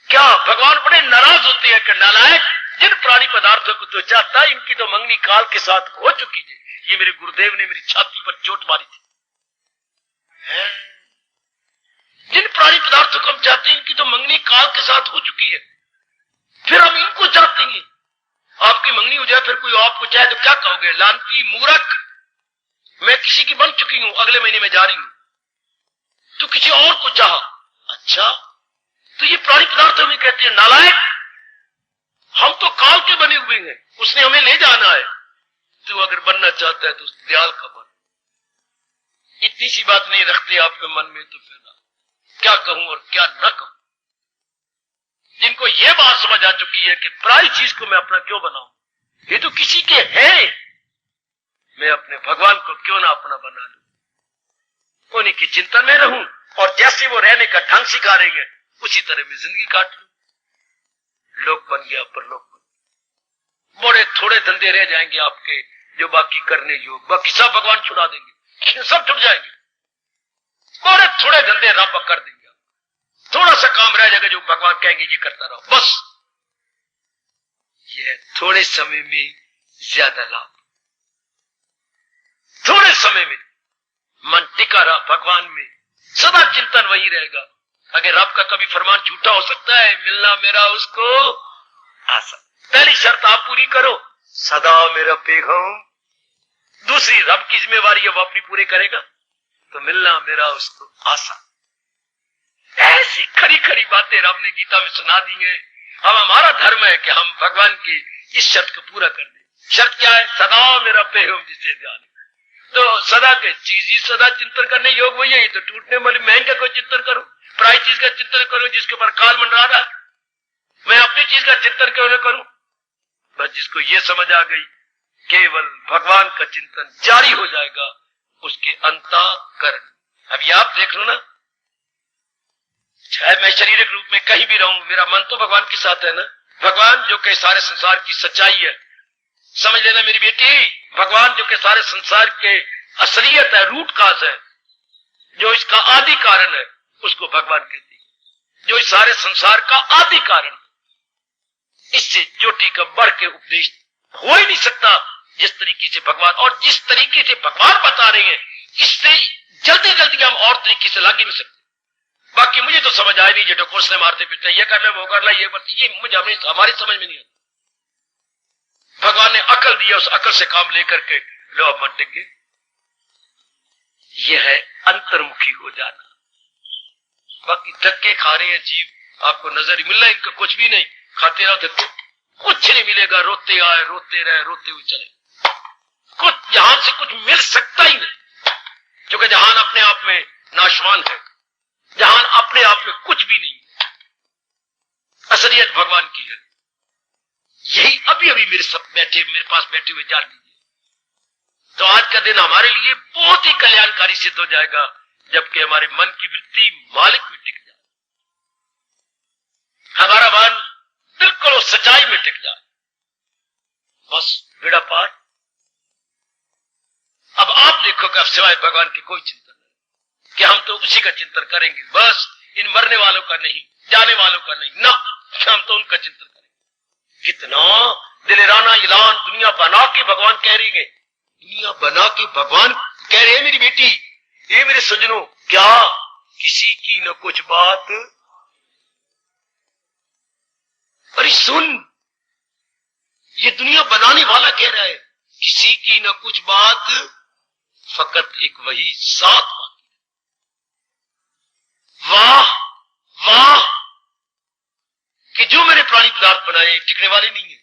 [SPEAKER 2] क्या भगवान बड़े नाराज होते हैं कि नालायक, जिन प्राणी पदार्थों को तो चाहता है, इनकी तो मंगनी काल के साथ हो चुकी है। ये मेरे गुरुदेव ने मेरी छाती पर चोट मारी थी। जिन प्राणी पदार्थों को हम चाहते हैं, इनकी तो मंगनी काल के साथ हो चुकी है, फिर हम इनको चाहते हैं। आपकी मंगनी हो जाए, फिर कोई आपको चाहे तो क्या कहोगे? लानती मूर्ख, मैं किसी की बन चुकी हूं, अगले महीने में जा रही हूं, तो किसी और को चाहा। अच्छा, तो ये प्राणी पदार्थ हमें कहते हैं नालायक, हम तो काल के बने हुए हैं, उसने हमें ले जाना है। तू अगर बनना चाहता है तो उस दयाल का बन। इतनी सी बात नहीं रखते आपके मन में, तो फिर क्या कहूं और क्या न कहूं। जिनको ये बात समझ आ चुकी है कि पराई चीज को मैं अपना क्यों बनाऊं, ये तो किसी के है, मैं अपने भगवान को क्यों ना अपना बना लूं, उन्हीं की चिंतन में रहूं, और जैसे वो रहने का ढंग सिखा रही है उसी तरह मैं जिंदगी काट लूं। लोक बन गया परलोक बन। बड़े थोड़े धंधे रह जाएंगे आपके जो बाकी करने योग, बाकी सब भगवान छुड़ा देंगे, सब छुट जाएंगे। बड़े थोड़े धंधे रब कर देंगे। थोड़ा सा काम रह जाएगा जो भगवान कहेंगे ये करता रहो, बस। ये थोड़े समय में ज्यादा लाभ, थोड़े समय में मन टिका रहा भगवान में, सदा चिंतन वही रहेगा। अगर रब का कभी फरमान झूठा हो सकता है, मिलना मेरा उसको आसा। पहली शर्त आप पूरी करो, सदा मेरा पैगाम। दूसरी, रब की जिम्मेवारी है वो अपनी पूरी करेगा, तो मिलना मेरा उसको आसा। ऐसी खरी खरी बातें रब ने गीता में सुना दी है। अब हमारा धर्म है कि हम भगवान की इस शर्त को पूरा कर दें। शर्त क्या है? सदा मेरा पैगाम जिसे ध्यान। तो सदा के चीज ही सदा चिंतन करने योग वही है। तो टूटने वाली महंगा को चिंतन करो, पराई चीज का चिंतन करो जिसके ऊपर काल मंडरा रहा है। मैं अपनी चीज का चिंतन क्यों न करूं? बस जिसको ये समझ आ गई केवल भगवान का चिंतन जारी हो जाएगा उसके अंतःकरण। अभी आप देख लो ना, चाहे मैं शारीरिक रूप में कहीं भी रहूं, मेरा मन तो भगवान के साथ है ना। भगवान जो के सारे संसार की सच्चाई है, समझ लेना मेरी बेटी, भगवान जो के सारे संसार के असलियत है, रूट काज है, जो इसका आदि कारण है, उसको भगवान कहती है। जो इस सारे संसार का आदि कारण, इससे चोटी का बढ़ के उपदेश हो ही नहीं सकता जिस तरीके से भगवान, और जिस तरीके से भगवान बता रहे हैं इससे जल्दी जल्दी हम और तरीके से लागे नहीं सकते। बाकी मुझे तो समझ आया नहीं, जो टकोसले मारते फिरते ये कर ले वो कर ले, ये मुझे हमारी समझ में नहीं आता। भगवान ने अकल दिया, उस अकल से काम लेकर के लो अब मन टिक गए। यह है अंतर्मुखी हो जाना। बाकी धक्के खा रहे हैं जीव, आपको नजर ही मिल रहा है इनका कुछ भी नहीं, खाते रहो धक्के, कुछ नहीं मिलेगा। रोते आए, रोते रहे, रोते हुए चले, कुछ जहान से कुछ मिल सकता ही नहीं, क्योंकि जहान अपने आप में नाशवान है, जहान अपने आप में कुछ भी नहीं है, असलियत भगवान की है। यही अभी अभी मेरे पास बैठे हुए जान लीजिए। तो आज का दिन हमारे लिए बहुत ही कल्याणकारी सिद्ध हो जाएगा, जबकि हमारे मन की वृत्ति मालिक में टिक जाए, हमारा मन बिल्कुल उस सच्चाई में टिक जाए, बस बेड़ा पार। अब आप देखो कि अब सिवाय भगवान की कोई चिंता नहीं, कि हम तो उसी का चिंतन करेंगे, बस इन मरने वालों का नहीं, जाने वालों का नहीं ना, हम तो उनका चिंतन करेंगे। कितना दिलेराना ऐलान दुनिया बना के भगवान कह रही है, दुनिया बना के भगवान कह रहे हैं मेरी बेटी, ये मेरे सज्जनों, क्या किसी की न कुछ बात। अरे सुन, ये दुनिया बनाने वाला कह रहा है किसी की न कुछ बात, फकत एक वही साथ बात। वाह वाह, कि जो मैंने प्राणी पदार्थ बनाए टिकने वाले नहीं है,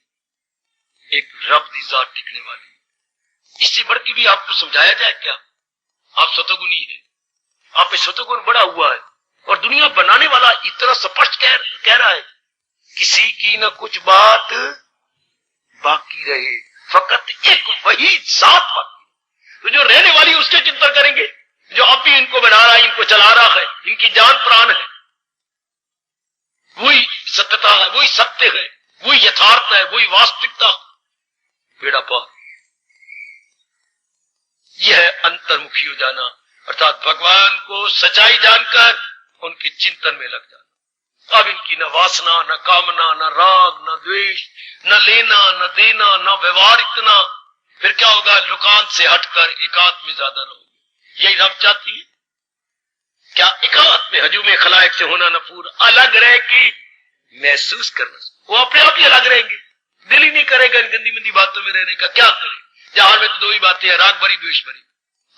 [SPEAKER 2] एक रब दी जात टिकने वाली। इससे बढ़ के भी आपको समझाया जाए क्या? आप सतोगुणी है, आप पे सतोगुण बड़ा हुआ है, और दुनिया बनाने वाला इतना स्पष्ट कह रहा है किसी की न कुछ बात बाकी रहे, फकत एक वही साथ बाकी। तो जो रहने वाली उसके चिंतन करेंगे, जो अब भी इनको बना रहा है, इनको चला रहा है, इनकी जान प्राण है, वही सत्यता है, वही सत्य है, वही यथार्थ है, वही वास्तविकता। बेड़ा पार। यह है अंतर्मुखी हो जाना, अर्थात भगवान को सच्चाई जानकर उनके चिंतन में लग जाना। अब इनकी न वासना, न कामना, न राग, न द्वेष, न लेना, न देना, न व्यवहार इतना, फिर क्या होगा? लुकान से हटकर एकांत में ज्यादा रहोगे। यही रब चाहती है। क्या एकांत में हजूम में खलायक से होना नफूर, अलग रह के महसूस करना, वो अपने आप ही अलग रहेंगे। दिल ही नहीं करेगा इन गंदी मंदी बातों में रहने का, क्या करे? जहां में तो दो ही बातें हैं, राग भरी द्वेष भरी।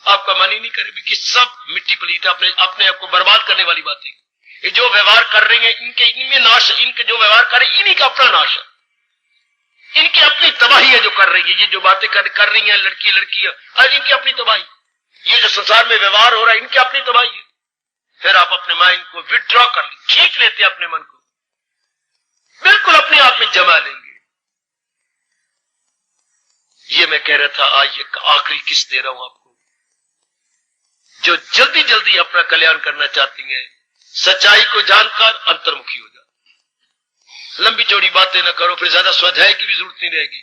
[SPEAKER 2] आपका मन ही नहीं करेगी कि सब मिट्टी पलीत अपने आप को बर्बाद करने वाली बातें। ये जो व्यवहार कर रही है इनमें नाश है, इनके जो व्यवहार कर रहे हैं इन्हीं का अपना नाश है, इनकी अपनी तबाही है जो कर रही है। ये जो बातें कर रही है लड़कियां, और इनकी अपनी तबाही। ये जो संसार में व्यवहार हो रहा है इनकी अपनी तबाही है। फिर आप अपने माइंड को विड्रॉ कर ले, खींच लेते हैं अपने मन को, बिल्कुल अपने आप में जमा लेंगे। ये मैं कह रहा था, आज एक आखिरी किस दे रहा हूं आपको।
[SPEAKER 4] जो जल्दी जल्दी अपना कल्याण करना चाहती हैं, सच्चाई को जानकर अंतर्मुखी हो जाओ। लंबी चौड़ी बातें न करो, फिर ज्यादा स्वाध्याय की भी जरूरत नहीं रहेगी,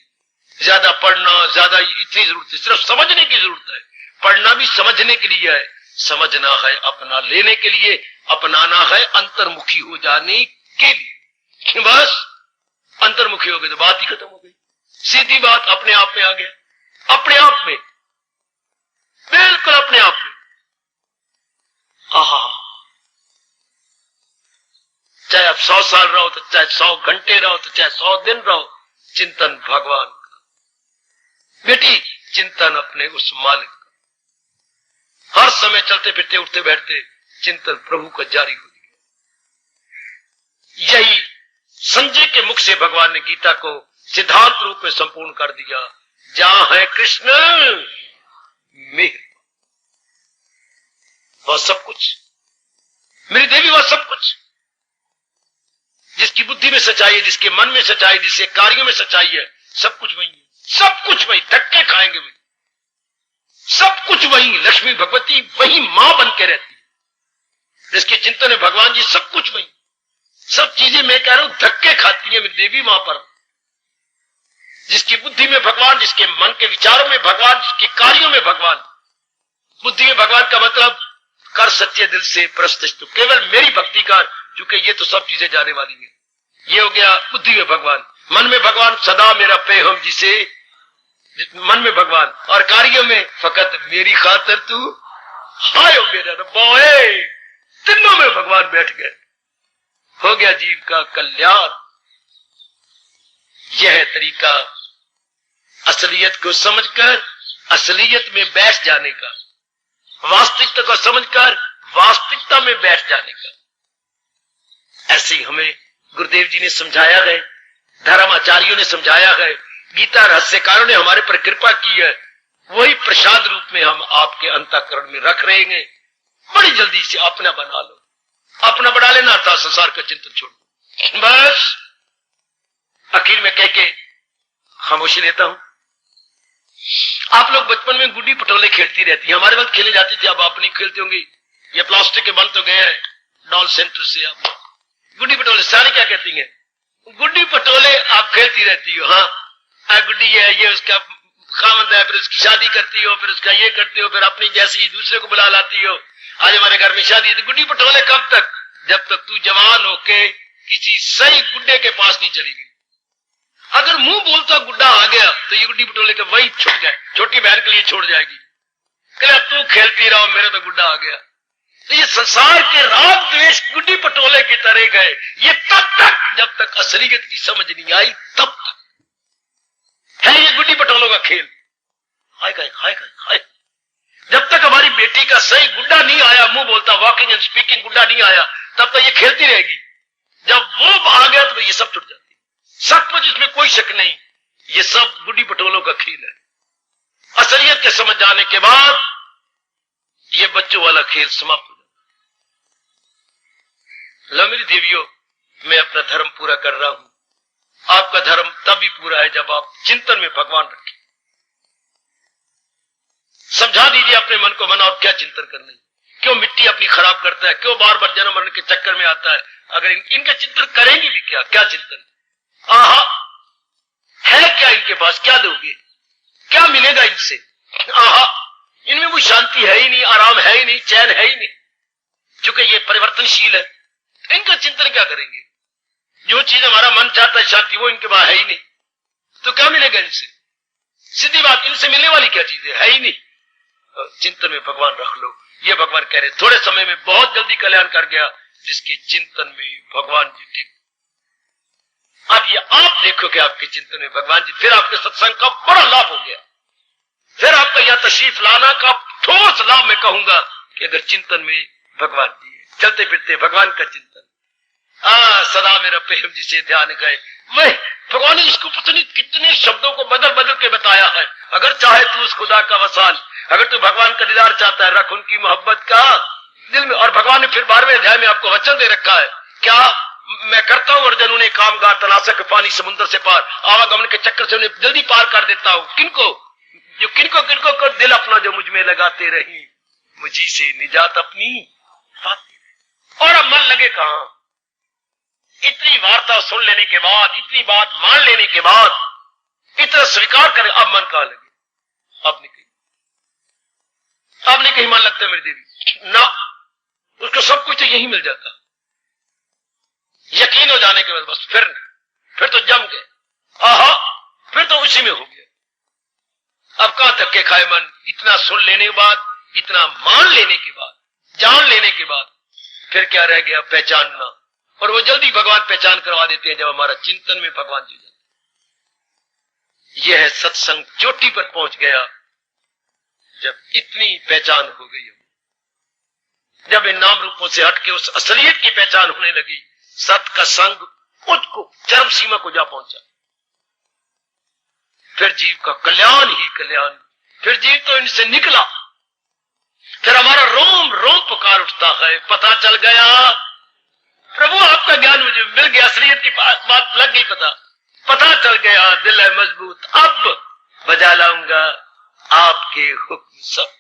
[SPEAKER 4] ज्यादा पढ़ना, ज्यादा इतनी जरूरत है, सिर्फ समझने की जरूरत है। पढ़ना भी समझने के लिए है, समझना है अपना लेने के लिए, अपनाना है अंतर्मुखी हो जाने के लिए। बस अंतर्मुखी हो गए तो बात ही खत्म हो गई, सीधी बात अपने आप में आ गया, अपने आप में, बिल्कुल अपने आप में। आहा, चाहे आप 100 साल रहो, तो चाहे 100 घंटे रहो, तो चाहे 100 दिन रहो, चिंतन भगवान का। बेटी, चिंतन अपने उस मालिक का। हर समय चलते फिरते उठते बैठते चिंतन प्रभु का जारी हो गया। यही संजय के मुख से भगवान ने गीता को सिद्धांत रूप में संपूर्ण कर दिया। जहां है कृष्ण मेहर, वह सब कुछ, मेरी देवी वह सब कुछ। जिसकी बुद्धि में सच्चाई है, जिसके मन में सच्चाई, जिसके कार्यों में सच्चाई है, सब कुछ वही है, सब कुछ वही। धक्के खाएंगे वही, सब कुछ वही। लक्ष्मी भगवती वही मां बन के रहती है, जिसके चिंतन है भगवान जी, सब कुछ वही। सब चीजें मैं कह रहा हूं धक्के खाती है मेरी देवी मां पर। जिसकी बुद्धि में भगवान, जिसके मन के विचारों में भगवान, जिसके कार्यों में भगवान। बुद्धि में भगवान का मतलब कर सच्चे दिल से प्रस्तुत, केवल मेरी भक्ति कर, क्योंकि ये तो सब चीजें जाने वाली है। ये हो गया बुद्धि में भगवान। मन में भगवान, सदा मेरा पेहम जिसे, मन में भगवान, और कार्यों में फकत मेरी खातर तू हाय हो मेरा बॉय। तीनों में भगवान बैठ गए, हो गया जीव का कल्याण। यह है तरीका असलियत को समझकर असलियत में बैठ जाने का, वास्तविकता को समझकर वास्तविकता में बैठ जाने का। ऐसे ही हमें गुरुदेव जी ने समझाया है, धर्माचार्यों ने समझाया है, गीता रहस्यकारों ने हमारे पर कृपा की है। वही प्रसाद रूप में हम आपके अंतःकरण में रख रहे हैं। बड़ी जल्दी से अपना बना लो, अपना बना लेना था, संसार का चिंतन छोड़। बस आखिर में कह के खामोशी लेता हूं। आप लोग बचपन में गुड्डी पटोले खेलती रहती है, हमारे वक्त खेले जाती थी, अब आप नहीं खेलती होंगी। ये प्लास्टिक के बन तो गए हैं डॉल सेंटर से। आप गुड्डी पटोले सारे क्या कहती हैं, गुड्डी पटोले आप खेलती रहती हो। हाँ, गुड्डी है, ये उसका खामद है, फिर उसकी शादी करती हो, फिर उसका ये करती हो, फिर अपनी जैसी दूसरे को बुला लाती हो। आज हमारे घर में शादी है, गुड्डी पटोले कब तक? जब तक तू जवान होके किसी सही गुड्डे के पास नहीं चली गई। अगर मुंह बोलता गुड्डा आ गया तो ये गुड्डी पटोले के वही छूट जाए, छोटी बहन के लिए छोड़ जाएगी, कहले तू खेलती रहो, मेरा तो गुड्डा आ गया। तो ये संसार के राग द्वेष गुड्डी पटोले की तरह गए, ये तब तक जब तक असलियत की समझ नहीं आई, तब तक है ये गुड्डी पटोलों का खेल। हाय हाय हाय हाय। जब तक हमारी बेटी का सही गुड्डा नहीं आया, मुंह बोलता वॉकिंग एंड स्पीकिंग गुड्डा नहीं आया, तब तक ये खेलती रहेगी। जब वो आ गया तो ये सब छुट जाती, सचमुच इसमें कोई शक नहीं, ये सब गुड्डी पटोलों का खेल है। असलियत के समझ जाने के बाद ये बच्चों वाला खेल समाप्त हो जाता। लो मेरी देवियों, मैं अपना धर्म पूरा कर रहा हूं। आपका धर्म तभी पूरा है जब आप चिंतन में भगवान रखें। समझा दीजिए अपने मन को, मन और क्या चिंतन करना है, क्यों मिट्टी अपनी खराब करता है, क्यों बार बार जन्म मरण के चक्कर में आता है। अगर इनका चिंतन करेंगे भी क्या चिंतन, आहा है क्या इनके पास, क्या दोगे, क्या मिलेगा इनसे, आहा इनमें वो शांति है ही नहीं, आराम है ही नहीं, चैन है ही नहीं, क्योंकि ये परिवर्तनशील है। इनका चिंतन क्या करेंगे? जो चीज हमारा मन चाहता है शांति, वो इनके पास है ही नहीं, तो क्या मिलेगा इनसे? सीधी बात, इनसे मिलने वाली क्या चीज है ही नहीं। चिंतन में भगवान रख लो। ये भगवान कह रहे थोड़े समय में बहुत जल्दी कल्याण कर गया जिसके चिंतन में भगवान जी टिक। अब ये आप देखो कि आपके चिंतन में भगवान जी, फिर आपके सत्संग का बड़ा लाभ हो गया। फिर आपका यह तशरीफ लाना का ठोस लाभ मैं कहूंगा कि अगर चिंतन में भगवान जी है, चलते फिरते भगवान का चिंतन, सदा मेरा प्रेम जिसे ध्यान गए, वह भगवान ने इसको पता नहीं कितने शब्दों को बदल बदल के बताया है। अगर चाहे तू उस खुदा का वसाल, अगर तू भगवान का दीदार चाहता है, रख उनकी मोहब्बत का दिल में। और भगवान ने फिर 12वें अध्याय में आपको वचन दे रखा है, क्या मैं करता हूं अर्जुन, उन्हें कामगार तलाशक पानी समुद्र से पार, आवागमन के चक्कर से उन्हें जल्दी पार कर देता हूं। किनको? जो किनको किनको कर दिल अपना जो मुझ में लगाते रही,
[SPEAKER 2] मुझी से निजात अपनी पाती है। और अब मन लगे कहां? इतनी वार्ता सुन लेने के बाद, इतनी बात मान लेने के बाद, इतना स्वीकार करे, अब मन कहां लगे? अब नहीं कहीं मन लगता मेरी देवी ना, उसको सब कुछ तो यही मिल जाता। यकीन हो जाने के बाद बस फिर तो जम गए, आहा, फिर तो उसी में हो गया। अब कहां धक्के खाए मन? इतना सुन लेने के बाद, इतना मान लेने के बाद, जान लेने के बाद फिर क्या रह गया? पहचानना। और वो जल्दी भगवान पहचान करवा देते हैं जब हमारा चिंतन में भगवान जी जाते। यह है सत्संग चोटी पर पहुंच गया जब इतनी पहचान हो गई, जब इन नाम रूपों से हटके उस असलियत की पहचान होने लगी। सत का संग उसको चरम सीमा को जा पहुंचा। फिर जीव का कल्याण ही कल्याण। फिर जीव तो इनसे निकला, फिर हमारा रोम रोम पुकार उठता है। पता चल गया प्रभु आपका ज्ञान मुझे मिल गया, असलियत की बात लग गई, पता चल गया, दिल है मजबूत, अब बजा लाऊंगा आपके हुक्म सब।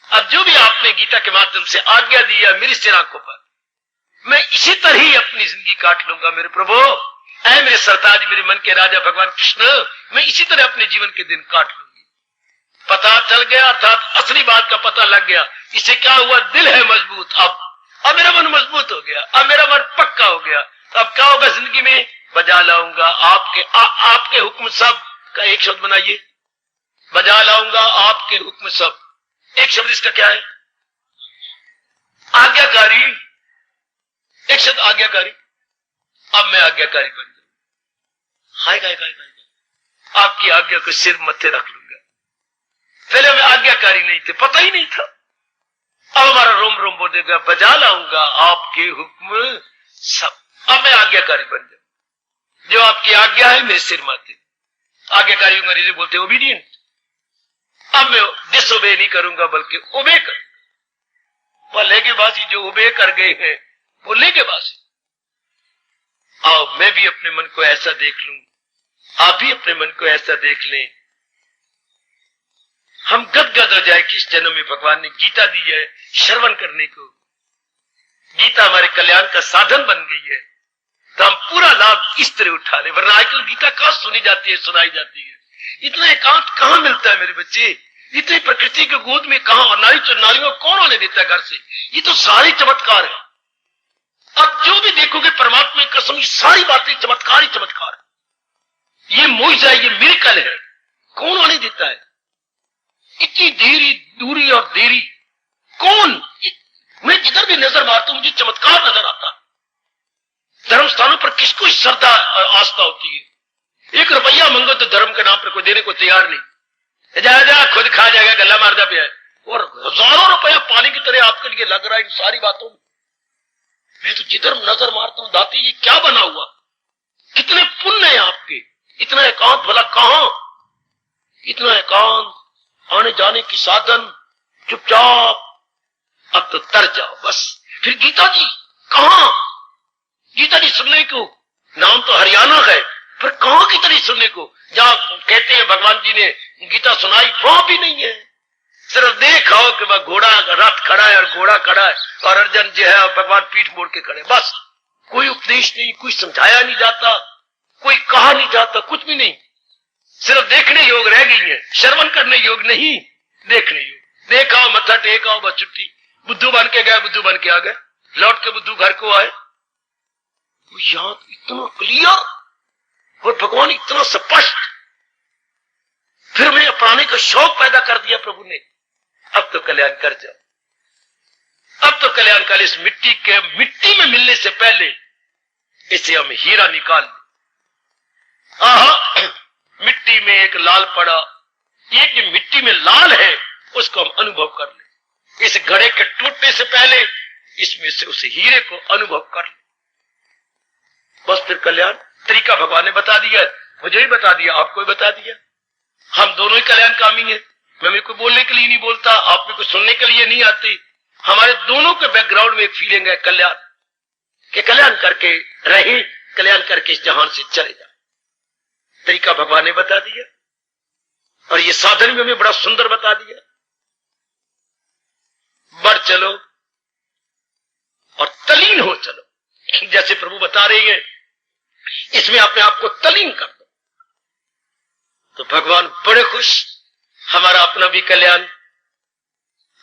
[SPEAKER 2] अब जो भी आपने गीता के माध्यम से आज्ञा दी है मेरी सिर आंखों पर, मैं इसी तरह ही अपनी जिंदगी काट लूंगा मेरे प्रभु। ऐ मेरे सरताज, मेरे मन के राजा भगवान कृष्ण, मैं इसी तरह अपने जीवन के दिन काट लूंगी। पता चल गया, अर्थात असली बात का पता लग गया। इससे क्या हुआ? दिल है मजबूत, अब मेरा मन मजबूत हो गया, अब मेरा मन पक्का हो गया। तो अब क्या होगा जिंदगी में? बजा लाऊंगा आपके हुक्म सब का एक शब्द बनाइए, बजा लाऊंगा आपके हुक्म सब। एक शब्द इसका क्या है? आज्ञाकारी। एक शब्द आज्ञाकारी। अब मैं आज्ञाकारी बन जाऊं। हाय हाय हाय हाय, आपकी आज्ञा को सिर मत्थे रख लूंगा। पहले मैं आज्ञाकारी नहीं थे, पता ही नहीं था। अब हमारा रोम रोम बोल देगा, बजा लाऊंगा आपके हुक्म सब। अब मैं आज्ञाकारी बन जाऊं। जो आपकी आज्ञा है मेरे सिर माथे। आज्ञाकारी अंग्रेजी बोलते ओबीडियंट। अब मैं डिसोबे नहीं करूंगा बल्कि ओबे करूंगा। वह लेगेबाजी जो ओबे कर गए हैं वो लेगेबाजी। आओ मैं भी अपने मन को ऐसा देख लूं, आप भी अपने मन को ऐसा देख लें। हम गदगद हो जाए कि इस जन्म में भगवान ने गीता दी है श्रवण करने को। गीता हमारे कल्याण का साधन बन गई है, तो हम पूरा लाभ इस तरह उठा ले। वरना आजकल गीता कहां सुनी जाती है, सुनाई जाती है? इतना एकांत कहां मिलता है मेरे बच्चे? इतनी प्रकृति के गोद में कहां? नारियों कौन होने देता है घर से? ये तो सारे चमत्कार है। अब जो भी देखोगे परमात्मा की कसम, सारी बातें चमत्कार ही चमत्कार है। ये मोइजा, ये मिरेकल है। कौन होने देता है? इतनी देरी दूरी और देरी कौन? मैं जिधर भी नजर मारता हूं मुझे चमत्कार नजर आता। धर्म स्थानों पर किसको श्रद्धा आस्था होती है? 1 रुपया मंगो तो धर्म के नाम पर कोई देने को तैयार नहीं। जा खुद खा जाएगा, गला मारदा पिया है। और हजारों रुपया पानी की तरह आपके लिए लग रहा है इन सारी बातों में। मैं तो जिधर नजर मारता हूं दाती ये क्या बना हुआ? कितने पुण्य है आपके। इतना एकांत भला कहां? इतना एकांत, आने जाने की साधन, चुपचाप। अब तो तर जाओ बस। फिर गीता जी कहां? गीता जी सुनने को नाम तो हरियाणा है, फिर कहां की तरह सुनने को? जहां कहते हैं भगवान जी ने गीता सुनाई वहां भी नहीं है। सिर्फ देखाओ कि वह घोड़ा रथ खड़ा है और घोड़ा खड़ा है और अर्जुन जो है भगवान पीठ मोड़ के खड़े। बस कोई उपदेश नहीं, कोई समझाया नहीं जाता, कोई कहा नहीं जाता, कुछ भी नहीं। सिर्फ देखने योग रह गई है, श्रवण करने योग नहीं, देखने योग। देखाओ, मत्था टेकाओ, बस छुट्टी। बुद्धू बन के गए, बुद्धू बन के आ गए, लौट के बुद्धू घर को आए। यहां इतना क्लियर और भगवान इतना स्पष्ट। फिर मैं अपनाने का शौक पैदा कर दिया प्रभु ने। अब तो कल्याण कर जाओ, अब तो कल्याण कर। इस मिट्टी में मिलने से पहले इसे हम हीरा निकाल लें। आहा, मिट्टी में एक लाल पड़ा, ये जो मिट्टी में लाल है उसको हम अनुभव कर ले। इस घड़े के टूटने से पहले इसमें से उस हीरे को अनुभव कर ले। बस फिर कल्याण। तरीका भगवान ने बता दिया, मुझे ही बता दिया, आपको भी बता दिया। हम दोनों ही कल्याणकामी हैं। मैं मेरे को बोलने के लिए नहीं बोलता, आप मेरे को सुनने के लिए नहीं आते। हमारे दोनों के बैकग्राउंड में एक फीलिंग है कल्याण के, कल्याण करके रहे, कल्याण करके इस जहान से चले जाए। तरीका भगवान ने बता दिया और ये साधन भी हमें बड़ा सुंदर बता दिया। बढ़ चलो और तलीन हो चलो। जैसे प्रभु बता रही है, इसमें अपने आप को तलीन कर दो तो भगवान बड़े खुश। हमारा अपना भी कल्याण,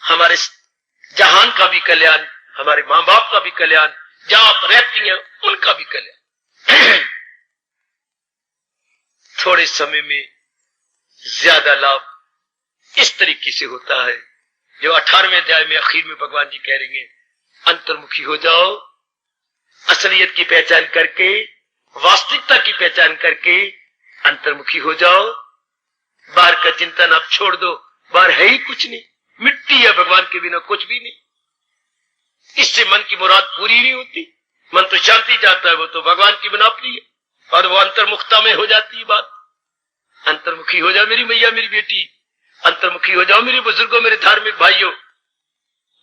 [SPEAKER 2] हमारे जहान का भी कल्याण, हमारे मां बाप का भी कल्याण, जहां आप रहती हैं उनका भी कल्याण। थोड़े समय में ज्यादा लाभ इस तरीके से होता है जो 18वें अध्याय में आखिर में भगवान जी कह रही हैं, अंतर्मुखी हो जाओ, असलियत की पहचान करके, वास्तविकता की पहचान करके अंतर्मुखी हो जाओ। बाहर का चिंतन आप छोड़ दो, बाहर है ही कुछ नहीं, मिट्टी है, भगवान के बिना कुछ भी नहीं। इससे मन की मुराद पूरी नहीं होती। मन तो शांति चाहता है, वो तो भगवान की बनावटी है, और वो अंतर्मुखता में हो जाती है बात। अंतर्मुखी हो जाओ मेरी मैया, मेरी बेटी, अंतर्मुखी हो जाओ मेरे बुजुर्गों, मेरे धार्मिक भाइयों,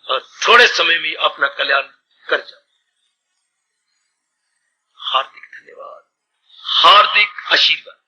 [SPEAKER 2] और थोड़े समय में अपना कल्याण कर जाओ। हार्दिक धन्यवाद, हार्दिक आशीर्वाद।